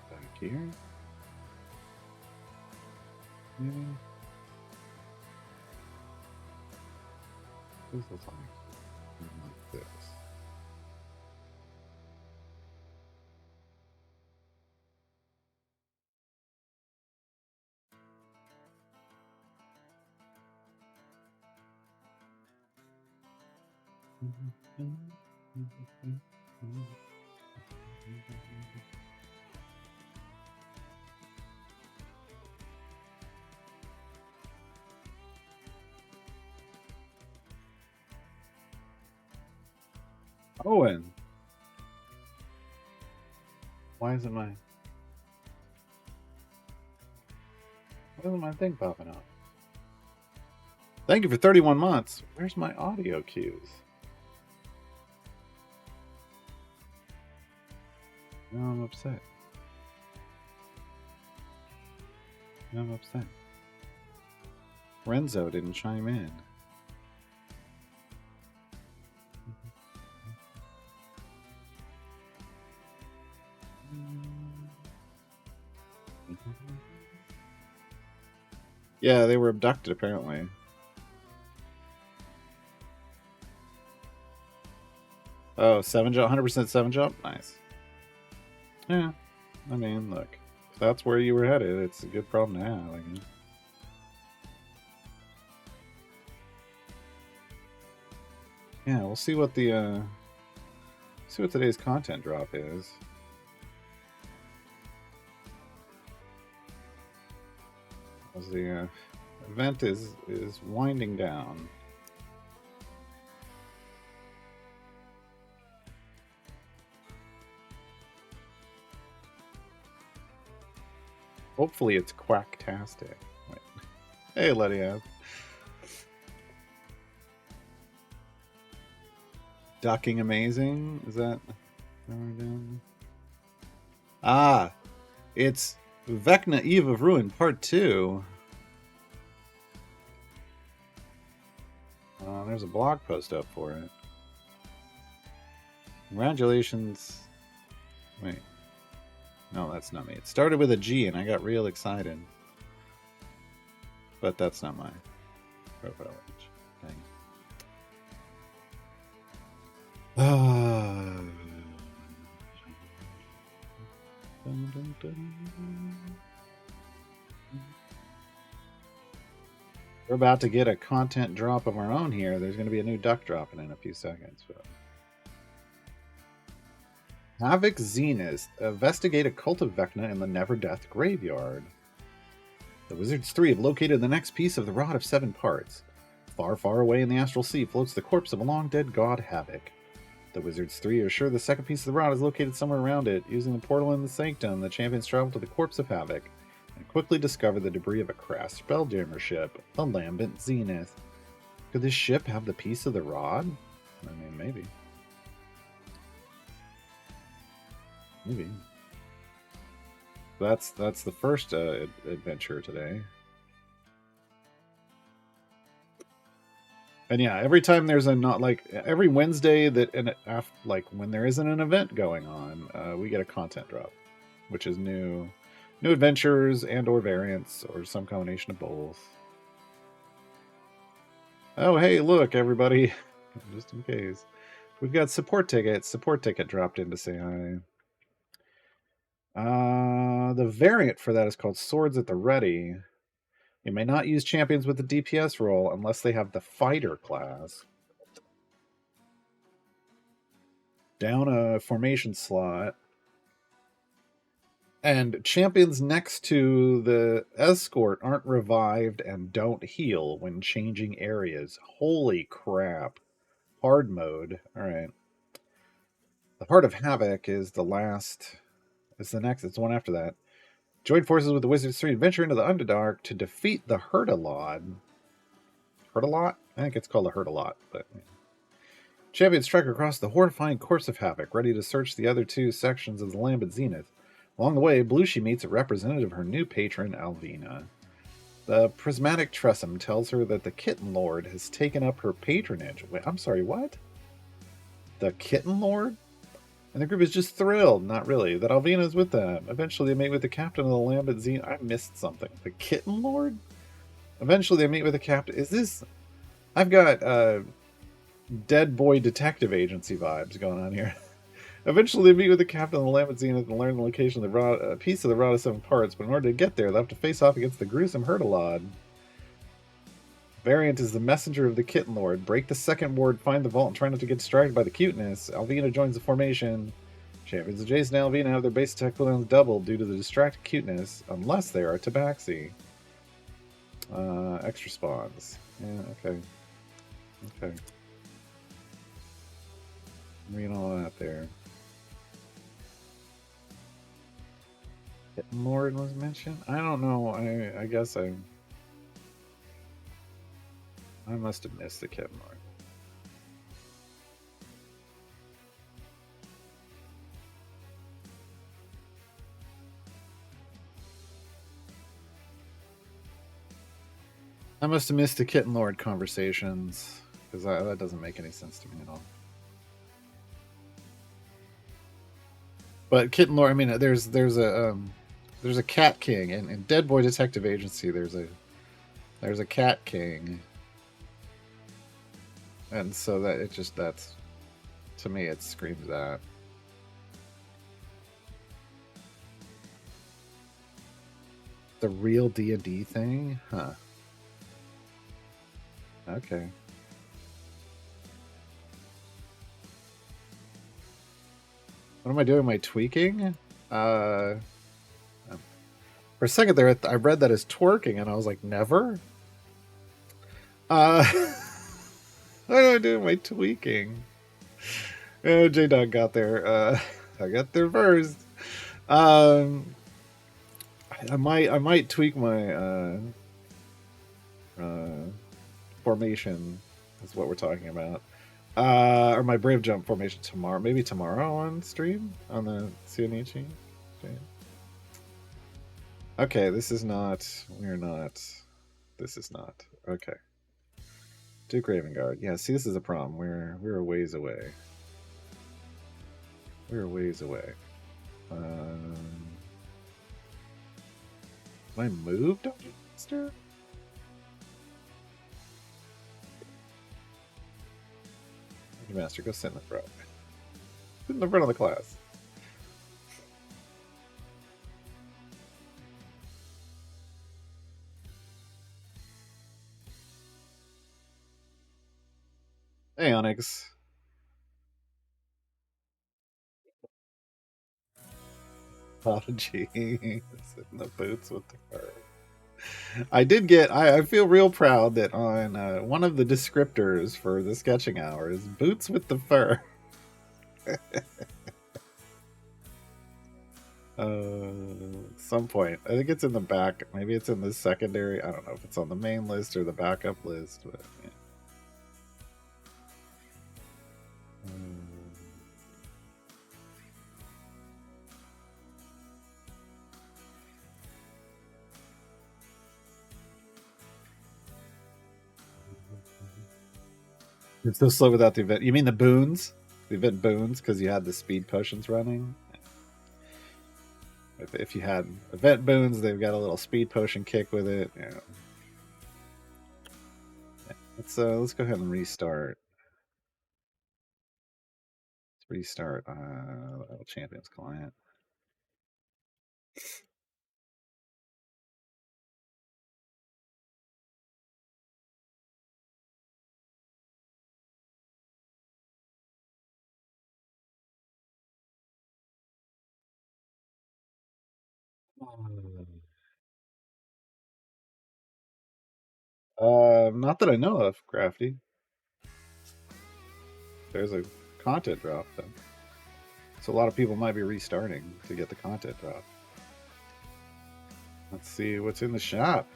Back here. Maybe. This looks like this. Owen, why isn't my thing popping up? Thank you for 31 months. Where's my audio cues? Now I'm upset. Renzo didn't chime in. Yeah, they were abducted apparently. Oh, 7 jump, 100% 7 jump? Nice. Yeah, I mean, look, if that's where you were headed, it's a good problem to have, I guess. Yeah, we'll see what the see what today's content drop is. As the event is winding down. Hopefully it's quacktastic. Wait. Hey, Letty. Ducking amazing? Is that down? Ah, it's Vecna Eve of Ruin Part 2. There's a blog post up for it. Congratulations. Wait. No, that's not me. It started with a G and I got real excited. But that's not my profile image. Dang. Dun, dun, dun. We're about to get a content drop of our own here. There's going to be a new duck dropping in a few seconds. So. Havoc Zenith. Investigate a cult of Vecna in the Never Death Graveyard. The Wizards 3 have located the next piece of the Rod of 7 Parts. Far, far away in the Astral Sea floats the corpse of a long-dead god Havoc. The Wizards 3 are sure the second piece of the rod is located somewhere around it. Using the portal in the Sanctum, the champions travel to the corpse of Havoc and quickly discover the debris of a crashed Spelljammer ship, the Lambent Zenith. Could this ship have the piece of the rod? I mean, maybe. Maybe. That's the first adventure today. And yeah, every time there's a not like every Wednesday that and like when there isn't an event going on, we get a content drop, which is new adventures and or variants or some combination of both. Oh hey, look everybody, just in case, we've got support ticket. Support ticket dropped in to say hi. The variant for that is called Swords at the Ready. You may not use champions with the DPS role unless they have the fighter class. Down a formation slot. And champions next to the escort aren't revived and don't heal when changing areas. Holy crap. Hard mode. Alright. The Heart of Havoc is the last. It's the next. It's the one after that. Join forces with the Wizards 3 and venture into the Underdark to defeat the Hurt-a-Lot. Hurt-a-Lot? I think it's called a Hurt-a-Lot, but yeah. Champions trek across the horrifying corpse of Havoc, ready to search the other two sections of the Lambent Zenith. Along the way, Blushi meets a representative of her new patron, Alvina. The prismatic Tressum tells her that the Kitten Lord has taken up her patronage. Wait, I'm sorry, what? The Kitten Lord? And the group is just thrilled, not really, that Alvina is with them. Eventually they meet with the captain of the Lambent Zenith. I missed something. The Kitten Lord? Eventually they meet with the captain. Is this... I've got Dead Boy Detective Agency vibes going on here. Eventually they meet with the captain of the Lambent Zenith and learn the location of the piece of the Rod of 7 Parts, but in order to get there, they'll have to face off against the gruesome Hurt-a-Lot. Variant is the messenger of the Kitten Lord. Break the second ward, find the vault, and try not to get distracted by the cuteness. Alvina joins the formation. Champions of Jason and Alvina have their base attack cooldowns doubled due to the distracted cuteness, unless they are Tabaxi. Extra spawns. Yeah, okay. Okay. Reading all that there. Kitten Lord was mentioned? I don't know. I guess I must have missed the Kitten Lord. I must have missed the Kitten Lord conversations, because that doesn't make any sense to me at all. But Kitten Lord, I mean, there's a Cat King in Dead Boy Detective Agency. There's a Cat King, and so that's to me it screams that. The real D&D thing, huh? Okay. What am I doing? Am I tweaking? For a second there, I read that as twerking, and I was like, never? What am I doing? Am I tweaking? Oh, J-Dog got there. I got there first. I might tweak my formation, is what we're talking about. Or my Brave Jump formation tomorrow. Maybe tomorrow on stream on the Cianichi stream. Okay, this is not. We're not. This is not. Okay. Duke Raven Guard. Yeah, see, this is a problem. We're a ways away. We're a ways away. Can I move, Dungeon Master? Dungeon Master, go sit in the front. Sit in the front of the class. Hey, Onyx. Apology. Sit in the boots with the fur. I did get. I feel real proud that on one of the descriptors for the sketching hour is boots with the fur. At some point, I think it's in the back. Maybe it's in the secondary. I don't know if it's on the main list or the backup list, but yeah. It's so slow without the event. You mean the boons? The event boons because you had the speed potions running. If you had event boons, they've got a little speed potion kick with it. Yeah. Let's go ahead and restart. Let's restart Champions client. Not that I know of, Crafty. There's a content drop though, so a lot of people might be restarting to get the content drop. Let's see what's in the shop.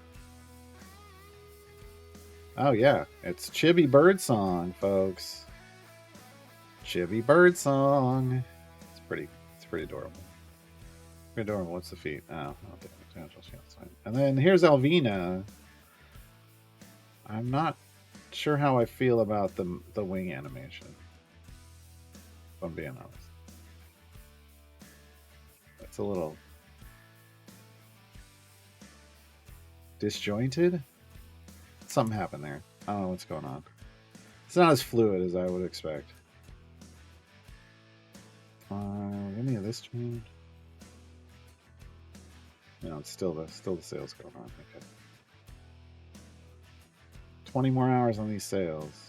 Oh yeah, it's Chibi Birdsong, folks. Chibi Birdsong. It's pretty adorable. Pretty adorable. What's the feat? Oh, and then here's Alvina. I'm not sure how I feel about the wing animation, if I'm being honest. It's a little disjointed. Something happened there. I don't know what's going on. It's not as fluid as I would expect. Any of this changed? No, it's still the sales going on. Okay. 20 more hours on these sales.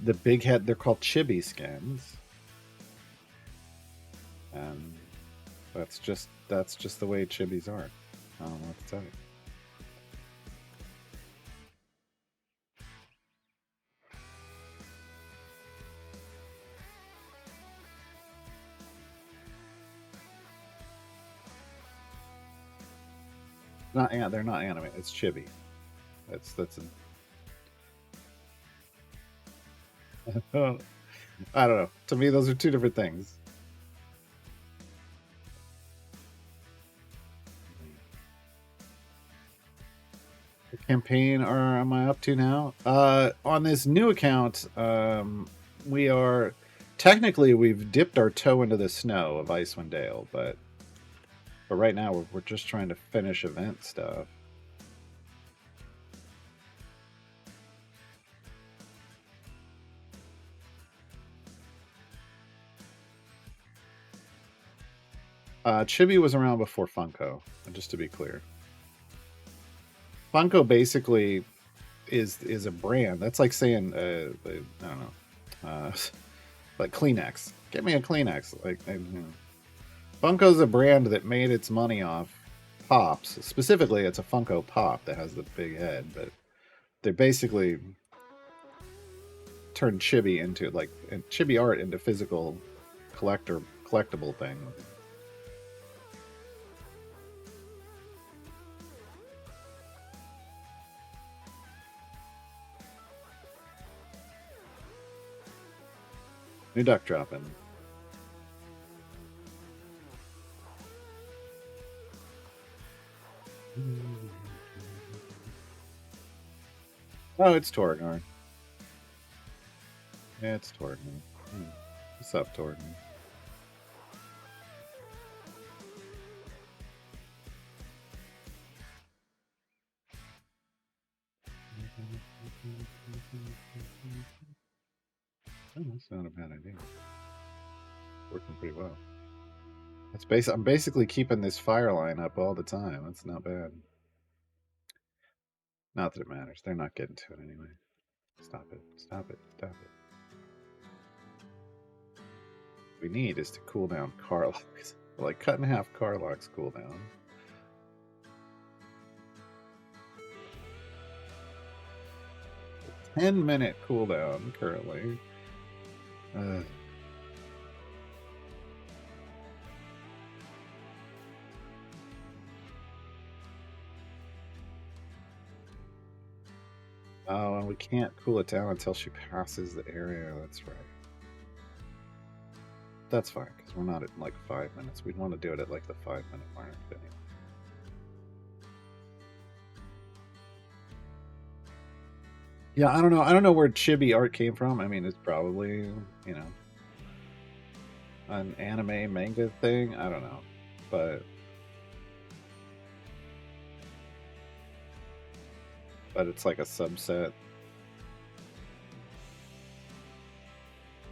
The big head, they're called chibi skins. And that's just the way chibis are. I don't know what to tell you. They're not anime. It's chibi. That's I don't know. To me, those are two different things. What campaign am I up to now? On this new account, we are technically we've dipped our toe into the snow of Icewind Dale, but right now we're just trying to finish event stuff. Chibi was around before Funko, just to be clear. Funko basically is a brand. That's like saying I don't know, like Kleenex. Get me a Kleenex. Like Funko's a brand that made its money off pops. Specifically, it's a Funko Pop that has the big head, but they basically turned chibi into chibi art into physical collectible thing. New duck dropping. Oh, it's Torgar. Yeah, it's Torgar. What's up, Torgar? Oh, that's not a bad idea. Working pretty well. I'm basically keeping this fire line up all the time. That's not bad. Not that it matters. They're not getting to it anyway. Stop it. Stop it. Stop it. What we need is to cool down Carlocks. Like cut in half Carlocks cooldown. A 10-minute cooldown currently. Oh, and we can't cool it down until she passes the area. That's right. That's fine, because we're not at like 5 minutes. We'd want to do it at like the 5-minute mark. Anyway. Yeah, I don't know. I don't know where chibi art came from. I mean, it's probably, an anime manga thing. I don't know. But it's like a subset.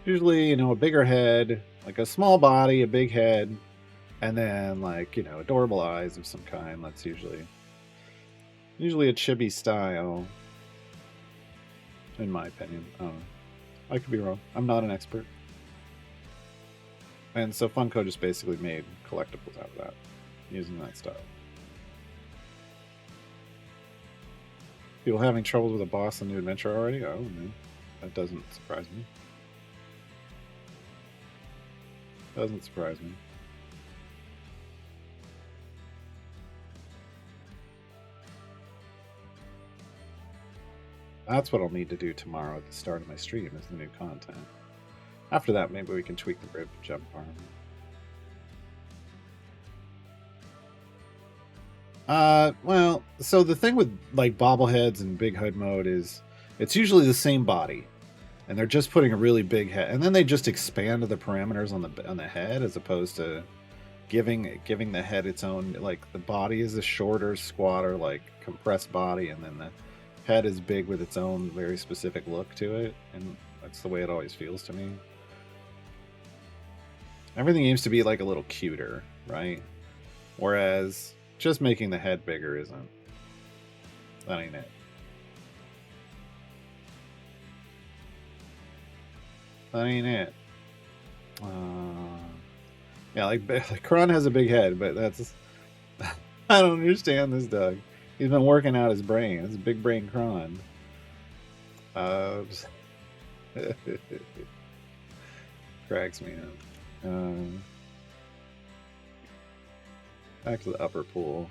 Usually, a bigger head, like a small body, a big head, and then like, adorable eyes of some kind. That's usually a chibi style, in my opinion. I could be wrong. I'm not an expert. And so Funko just basically made collectibles out of that, using that style. People having trouble with a boss in New Adventure already? Oh, no. That doesn't surprise me. Doesn't surprise me. That's what I'll need to do tomorrow at the start of my stream, is the new content. After that, maybe we can tweak the rib jump arm. Well, so the thing with like bobbleheads and big hood mode is it's usually the same body, and they're just putting a really big head, and then they just expand the parameters on the head as opposed to giving the head its own, like the body is a shorter, squatter, like compressed body, and then the head is big with its own very specific look to it, and that's the way it always feels to me. Everything seems to be like a little cuter, right? Whereas just making the head bigger isn't. That ain't it. That ain't it. Yeah, like Kron has a big head, but that's I don't understand this Doug. He's been working out his brain. It's big brain Kron. Cracks me up. Back to the upper pool.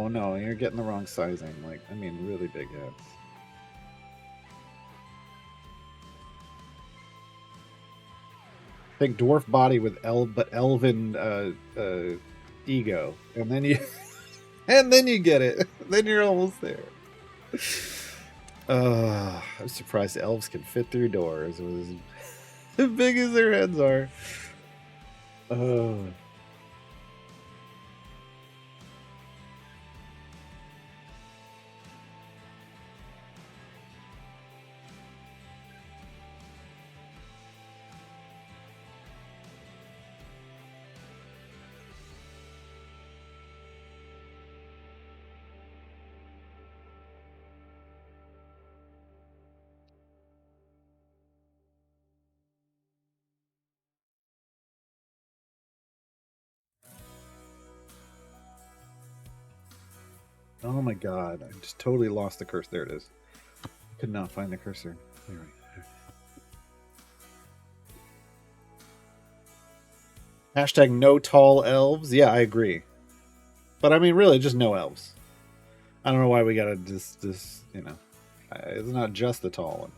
No, you're getting the wrong sizing. Like, I mean, really big heads. Think dwarf body with elven ego, and then you and then you get it. Then you're almost there. I'm surprised elves can fit through doors. It was as big as their heads are. Oh my god, I just totally lost the cursor. There it is. Could not find the cursor. There we go. Hashtag no tall elves. Yeah, I agree. But I mean, really, just no elves. I don't know why we gotta just you know. It's not just the tall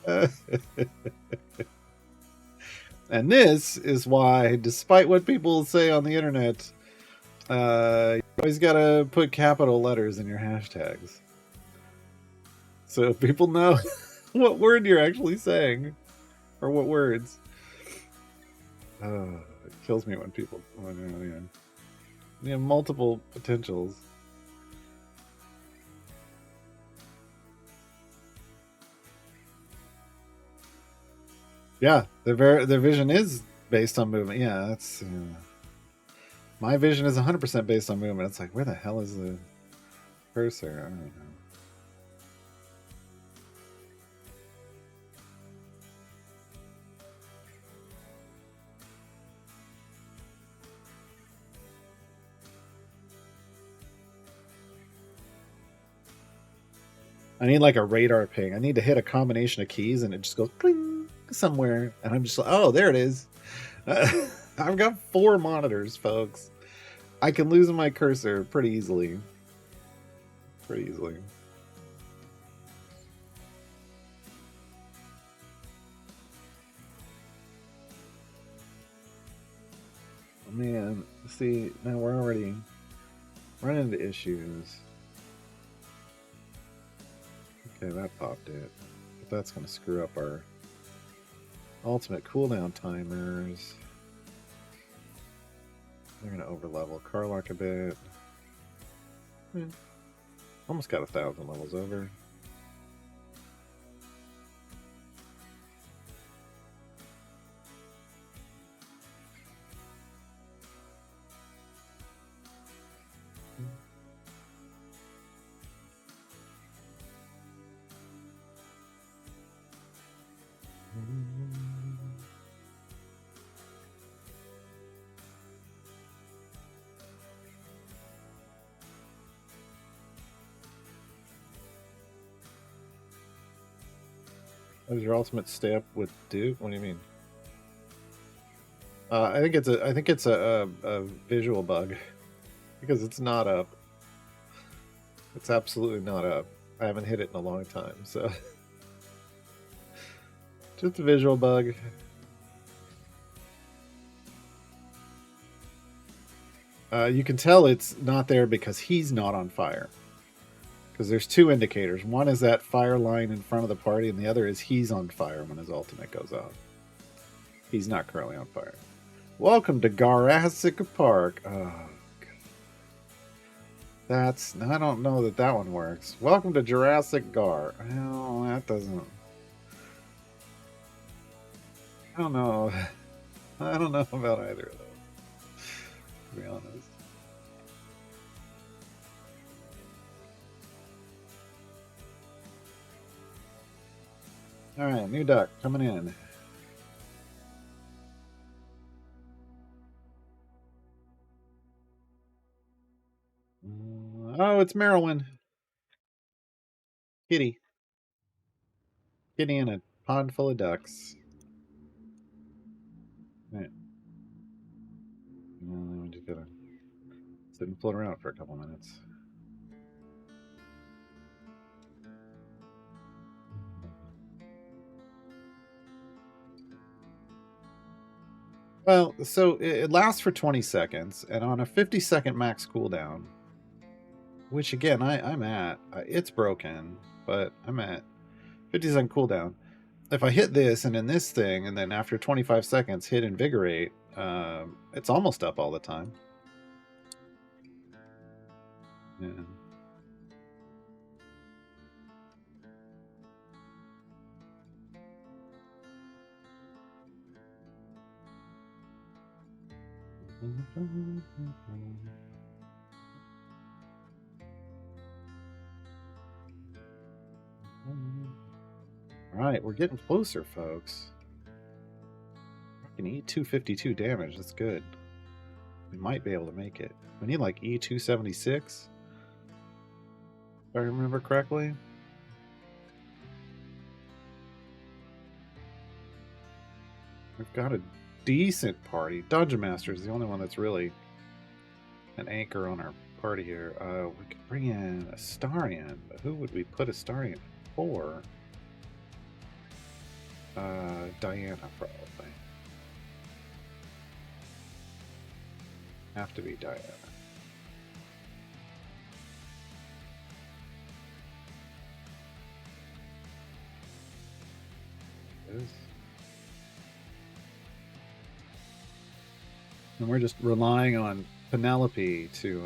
ones. And this is why, despite what people say on the internet, you always gotta put capital letters in your hashtags. So people know what word you're actually saying. Or what words. It kills me when people... you have multiple potentials. Yeah, their vision is based on movement. Yeah, that's... my vision is 100% based on movement. It's like, where the hell is the cursor? I don't know. I need like a radar ping. I need to hit a combination of keys and it just goes cling somewhere. And I'm just like, oh, there it is. I've got 4 monitors, folks. I can lose my cursor pretty easily. Pretty easily. Oh, man, see, now we're already running into issues. Okay, that popped it. But that's going to screw up our ultimate cooldown timers. They're going to overlevel Carlock a bit. Almost got 1,000 levels over. Does your ultimate stay up with Duke? What do you mean? I think it's a visual bug because it's not up. It's absolutely not up. I haven't hit it in a long time, so just a visual bug. You can tell it's not there because he's not on fire. Because there's two indicators. One is that fire line in front of the party, and the other is he's on fire when his ultimate goes off. He's not currently on fire. Welcome to Jurassic Park. Oh, that's... I don't know that one works. Welcome to Jurassic Gar. Well, that doesn't... I don't know. I don't know about either of those, to be honest. Alright, new duck coming in. Oh, it's Merylwyn. Kitty. Kitty in a pond full of ducks. Right. I'm just gonna sit and float around for a couple minutes. Well, so it lasts for 20 seconds, and on a 50-second max cooldown, which again I'm at, it's broken, but I'm at 50-second cooldown. If I hit this and then this thing, and then after 25 seconds hit Invigorate, it's almost up all the time. Yeah. All right, we're getting closer, folks. I can E252 damage. That's good. We might be able to make it. We need like E276, if I remember correctly. We've got a decent party. Dungeon Master is the only one that's really an anchor on our party here. We could bring in a Starion, but who would we put a Starion for? Diana, probably. Have to be Diana. And we're just relying on Penelope to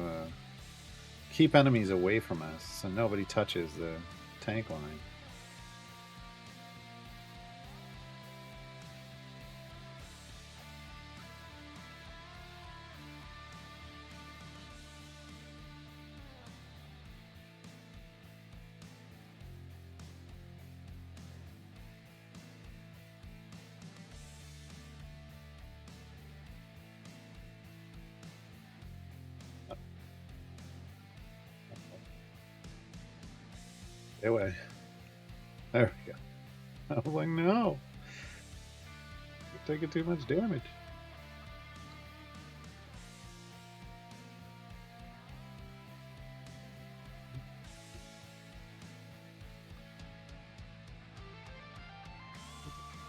keep enemies away from us so nobody touches the tank line. Stay away. There we go. I was like, no. You're taking too much damage.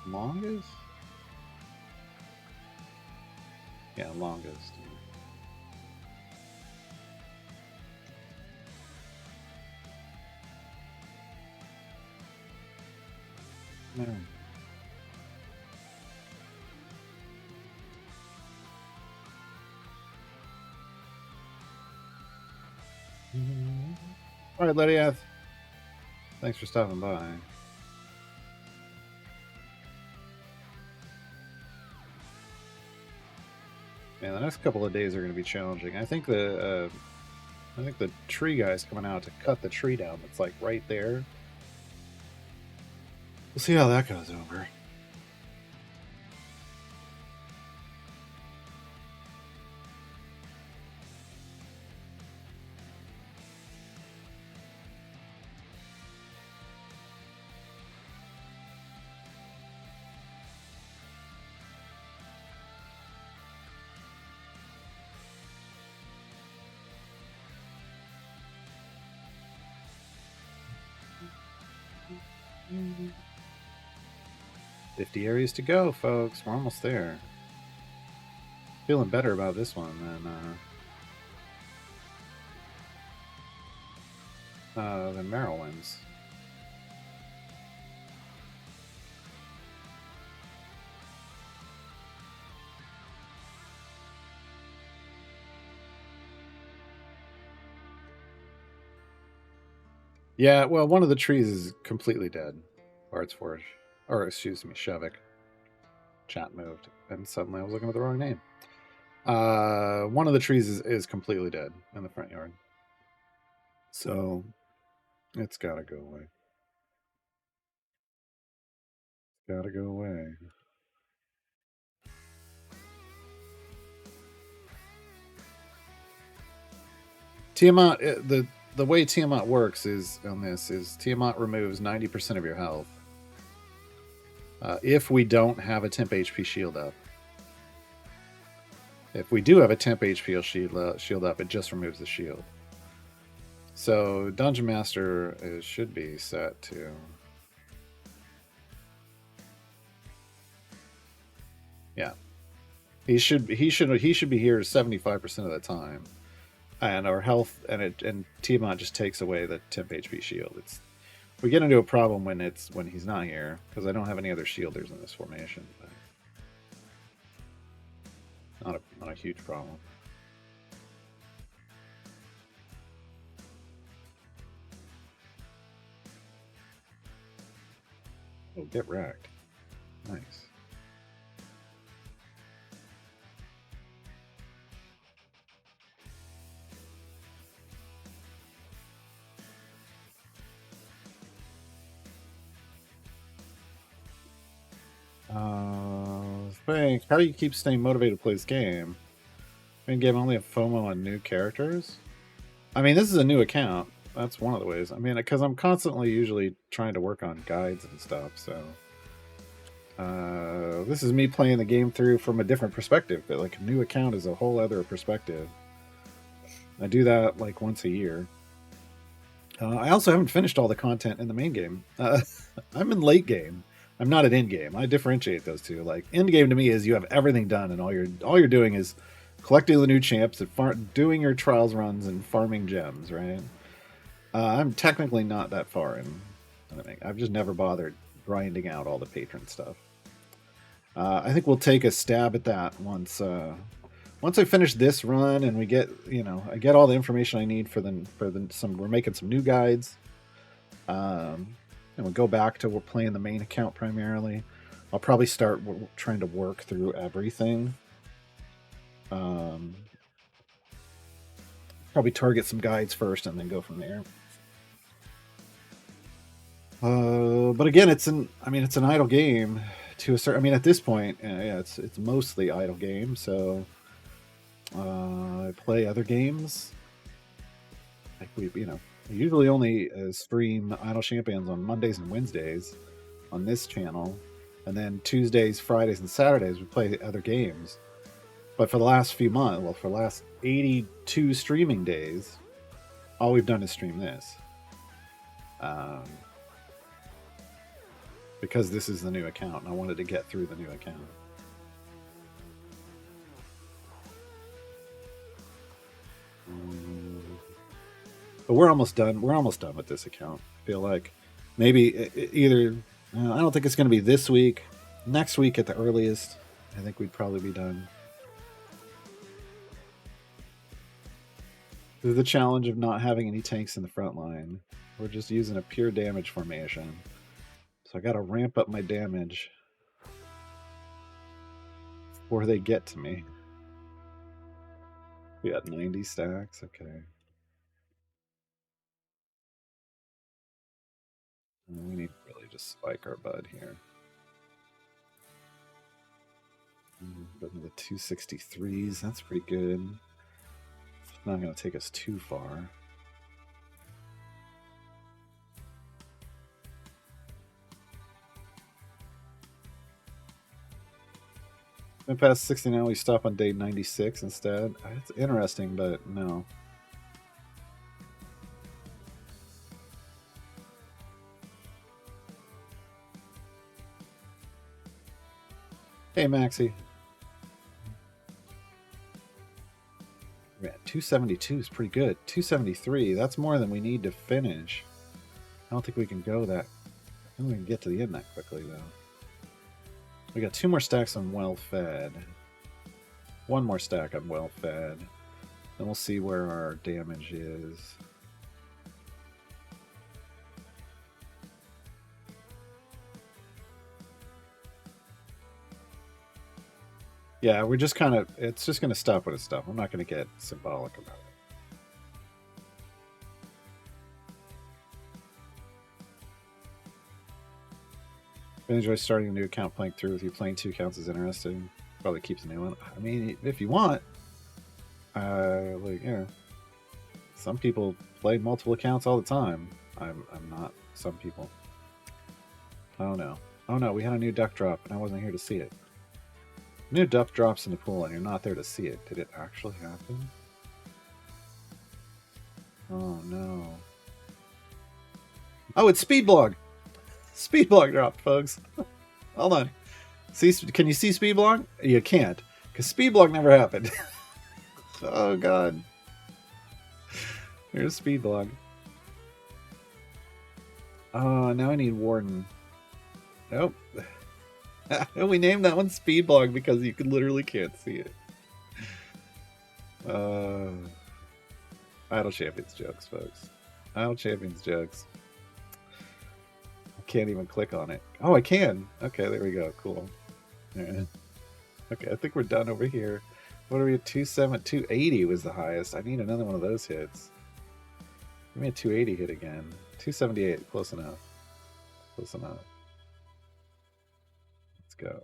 Longest? Yeah, longest. No. All right, Lydia. Thanks for stopping by. Man, the next couple of days are going to be challenging. I think the tree guy's coming out to cut the tree down. That's like right there. We'll see how that goes over. Mm-hmm. 50 areas to go, folks. We're almost there. Feeling better about this one than then Meryl wins. Yeah, well, one of the trees is completely dead. Bard's Forge. Or, excuse me, Shevik. Chat moved, and suddenly I was looking at the wrong name. One of the trees is completely dead in the front yard. So, it's gotta go away. Gotta go away. Tiamat, the way Tiamat works is on this is Tiamat removes 90% of your health. If we don't have a temp HP shield up. If we do have a temp HP shield up, it just removes the shield. So Dungeon Master should be set to. Yeah, he should be here 75% of the time, and our health and Tiamat just takes away the temp HP shield. We get into a problem when he's not here because I don't have any other shielders in this formation. But not a huge problem. Oh, get wrecked. Nice. Frank, how do you keep staying motivated to play this game? Main game only have FOMO on new characters? I mean, this is a new account. That's one of the ways. I mean, because I'm constantly usually trying to work on guides and stuff, so this is me playing the game through from a different perspective. But like a new account is a whole other perspective. I do that like once a year. I also haven't finished all the content in the main game. I'm in late game. I'm not at end game. I differentiate those two. Like end game to me is you have everything done, and all you're doing is collecting the new champs and doing your trials runs and farming gems. Right. I'm technically not that far in. I've just never bothered grinding out all the patron stuff. I think we'll take a stab at that once I finish this run and we get I get all the information I need for we're making some new guides. And we'll go back to we're playing the main account primarily. I'll probably start trying to work through everything. Probably target some guides first and then go from there. But again, it's an idle game to a certain. I mean, at this point, yeah, it's mostly idle game. So I play other games. Like we usually only stream Idle Champions on Mondays and Wednesdays on this channel, and then Tuesdays, Fridays, and Saturdays we play other games. But for the last few months, well, for the last 82 streaming days, all we've done is stream this. Because this is the new account, and I wanted to get through the new account. But we're almost done. We're almost done with this account. I feel like maybe either. I don't think it's going to be this week. Next week at the earliest. I think we'd probably be done. This is the challenge of not having any tanks in the front line. We're just using a pure damage formation. So I got to ramp up my damage before they get to me. We got 90 stacks. Okay. We need to really just spike our bud here. But the 263s, that's pretty good. It's not going to take us too far. Been past 60 now, we stop on day 96 instead. It's interesting, but no. Hey, Maxie. We're at 272 is pretty good. 273, that's more than we need to finish. I don't think we can go that. I think we can get to the end that quickly, though. We got 2 more stacks on well-fed. 1 more stack on well-fed. Then we'll see where our damage is. Yeah, we're just kind of... It's just going to stop what it's stopped. I'm not going to get symbolic about it. I enjoy starting a new account playing through with you. Playing 2 accounts is interesting. Probably keeps a new one. I mean, if you want, like, you know, some people play multiple accounts all the time. I'm not some people. Oh no. Oh no, we had a new duck drop and I wasn't here to see it. New duck drops in the pool and you're not there to see it. Did it actually happen? Oh no. Oh, it's Speedblog! Speedblog dropped, folks. Hold on. See, can you see Speedblog? You can't, because Speedblog never happened. Oh god. Here's Speedblog. Oh, now I need Warden. Nope. We named that one Speedblog because you literally can't see it. Idle Champions jokes, folks. Idle Champions jokes. I can't even click on it. Oh, I can. Okay, there we go. Cool. Yeah. Okay, I think we're done over here. What are we at? 280 was the highest. I need another one of those hits. Give me a 280 hit again. 278. Close enough. Close enough. Let's go.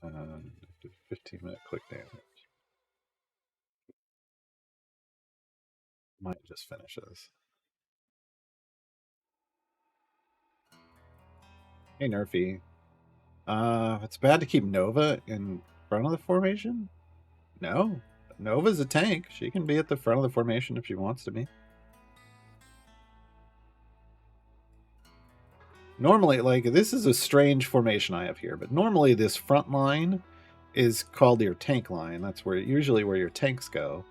15-minute click damage. Might just finish this. Hey, Nerfy. It's bad to keep Nova in front of the formation? No. Nova's a tank. She can be at the front of the formation if she wants to be. Normally, like, this is a strange formation I have here, but normally this front line is called your tank line. That's where usually where your tanks go.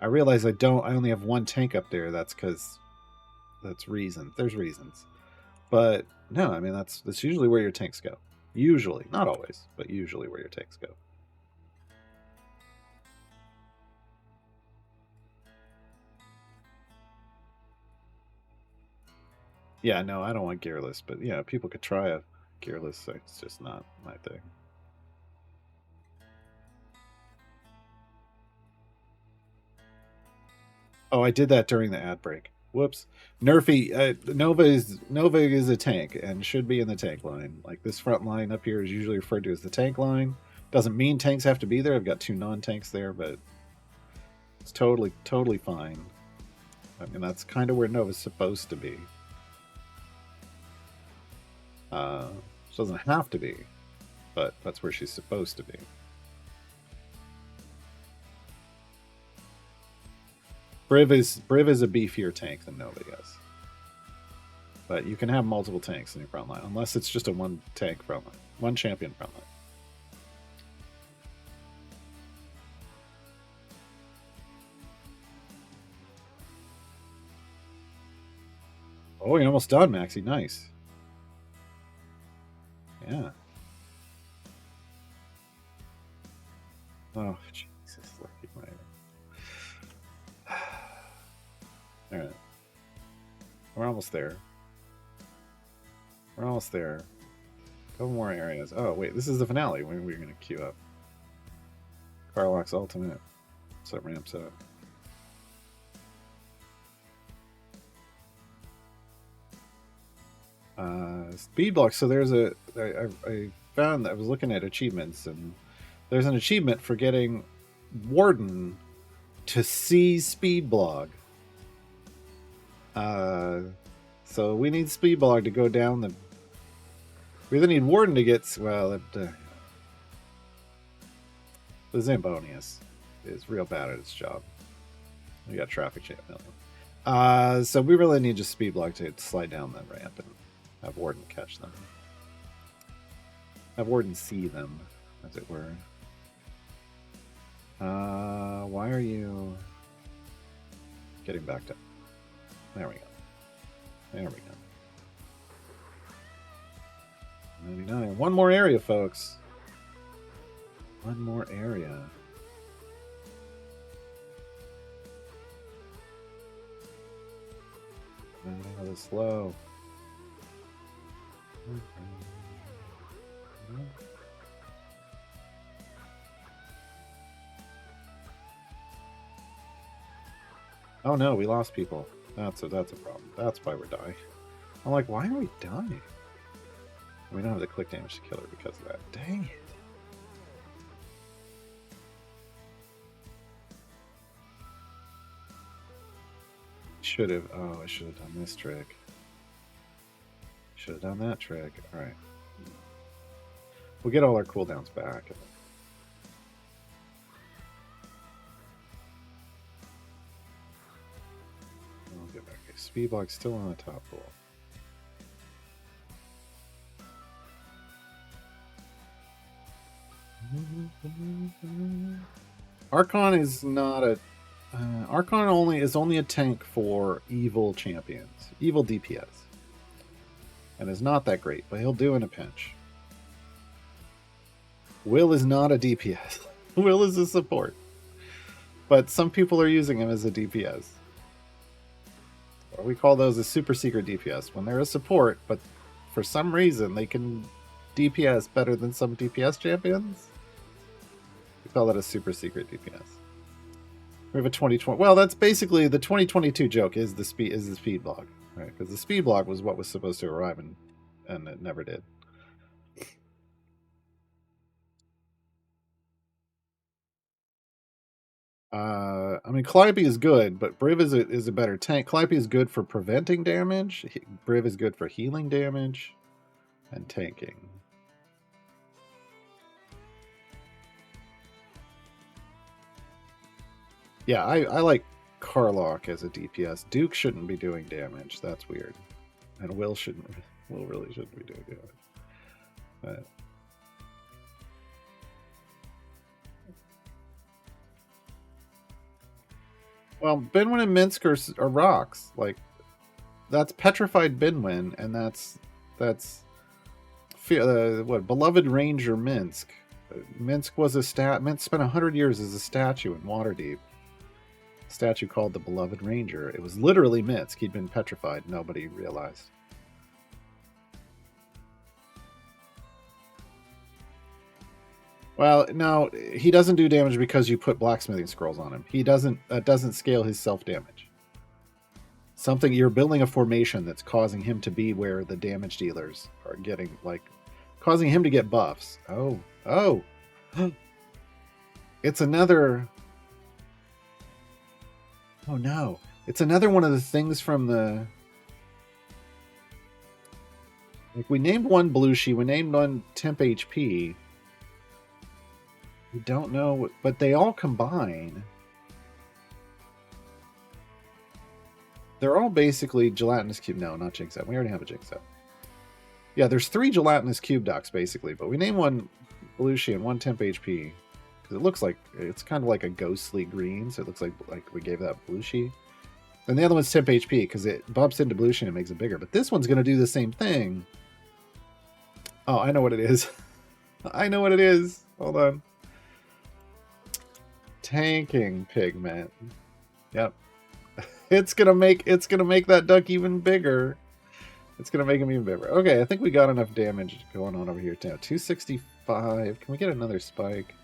I realize I only have 1 tank up there. That's because that's reason. There's reasons. But no, I mean that's usually where your tanks go. Usually, not always, but usually where your tanks go. Yeah, no, I don't want gearless, but yeah, people could try a gearless. So it's just not my thing. Oh, I did that during the ad break. Whoops. Nerfy, Nova is a tank and should be in the tank line. Like this front line up here is usually referred to as the tank line. Doesn't mean tanks have to be there. I've got 2 non-tanks there, but it's totally fine. I mean, that's kind of where Nova's supposed to be. She doesn't have to be, but that's where she's supposed to be. Briv is a beefier tank than Nova, yes. But you can have multiple tanks in your front line, unless it's just a 1 tank front line, 1 champion front line. Oh, you're almost done, Maxie. Nice. Yeah. Oh, Jesus. All right. We're almost there. We're almost there. A couple more areas. Oh, wait. This is the finale when we're going to queue up. Carlock's ultimate. So it ramps up. Speed block. So there's I found that I was looking at achievements, and there's an achievement for getting Warden to see speed blog. So we need speed blog to go down the. We then need Warden to get. Well, the Zambonius is real bad at its job. We got traffic jam now. So we really need just speed block to slide down the ramp and have Warden catch them. Have Warden see them, as it were. Why are you getting backed up? There we go. There we go. 99. One more area, folks. One more area. Oh, this slow. Oh no, we lost people. That's a problem. That's why we're dying. I'm like, why are we dying? We don't have the click damage to kill her because of that. Dang it. Should have. Oh, I should have done this trick. Should have done that trick. Alright. We'll get all our cooldowns back. I'll get back. Okay, speed block's still on the top pool. Archon is not a Archon is only a tank for evil champions, evil DPS, and is not that great, but he'll do in a pinch. Will is not a DPS. Will is a support, but some people are using him as a DPS. Or we call those a super secret DPS when they're a support, but for some reason they can DPS better than some DPS champions. We call that a super secret DPS. We have a 2020. Well, that's basically the 2022 joke. Is the speed block, right? Because the speed block was what was supposed to arrive, and it never did. I mean, Calliope is good, but Briv is a better tank. Calliope is good for preventing damage. Briv is good for healing damage and tanking. Yeah, I like Karlach as a DPS. Duke shouldn't be doing damage. That's weird. And Will really shouldn't be doing damage. But well, Binwin and Minsk are rocks. Like, that's petrified Binwin, and that's what beloved Ranger Minsk. Minsk was Minsk spent 100 years as a statue in Waterdeep. Statue called the Beloved Ranger. It was literally Minsk. He'd been petrified. Nobody realized. Well, no, he doesn't do damage because you put blacksmithing scrolls on him. That doesn't scale his self-damage. You're building a formation that's causing him to be where the damage dealers are getting, like, causing him to get buffs. Oh. It's another... Oh no. It's another one of the things from the... Like, we named one Belushi, we named one Temp HP. We don't know, but they all combine. They're all basically gelatinous cube. No, not Jinx Up. We already have a Jinx Up. Yeah, there's 3 gelatinous cube ducks, basically, but we named one Belushi and one Temp HP. Because it looks like, it's kind of like a ghostly green, so it looks like we gave that Belushi. And the other one's Temp HP, because it bumps into Belushi and it makes it bigger. But this one's going to do the same thing. Oh, I know what it is. I know what it is. Hold on. Tanking pigment. Yep. It's gonna make that duck even bigger. It's gonna make him even bigger. Okay, I think we got enough damage going on over here now. 265. Can we get another spike,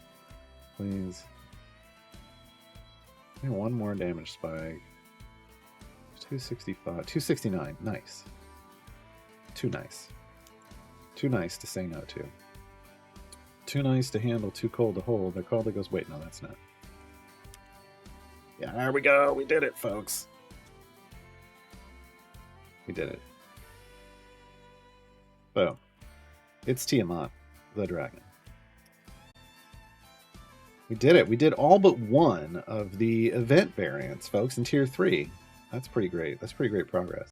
please? One more damage spike. 265. 269. Nice. Too nice. Too nice to say no to. Too nice to handle, too cold to hold. The call that goes, wait, no, that's not. Yeah, there we go. We did it, folks. We did it. Boom. It's Tiamat, the dragon. We did it. We did all but one of the event variants, folks, in Tier 3. That's pretty great. That's pretty great progress.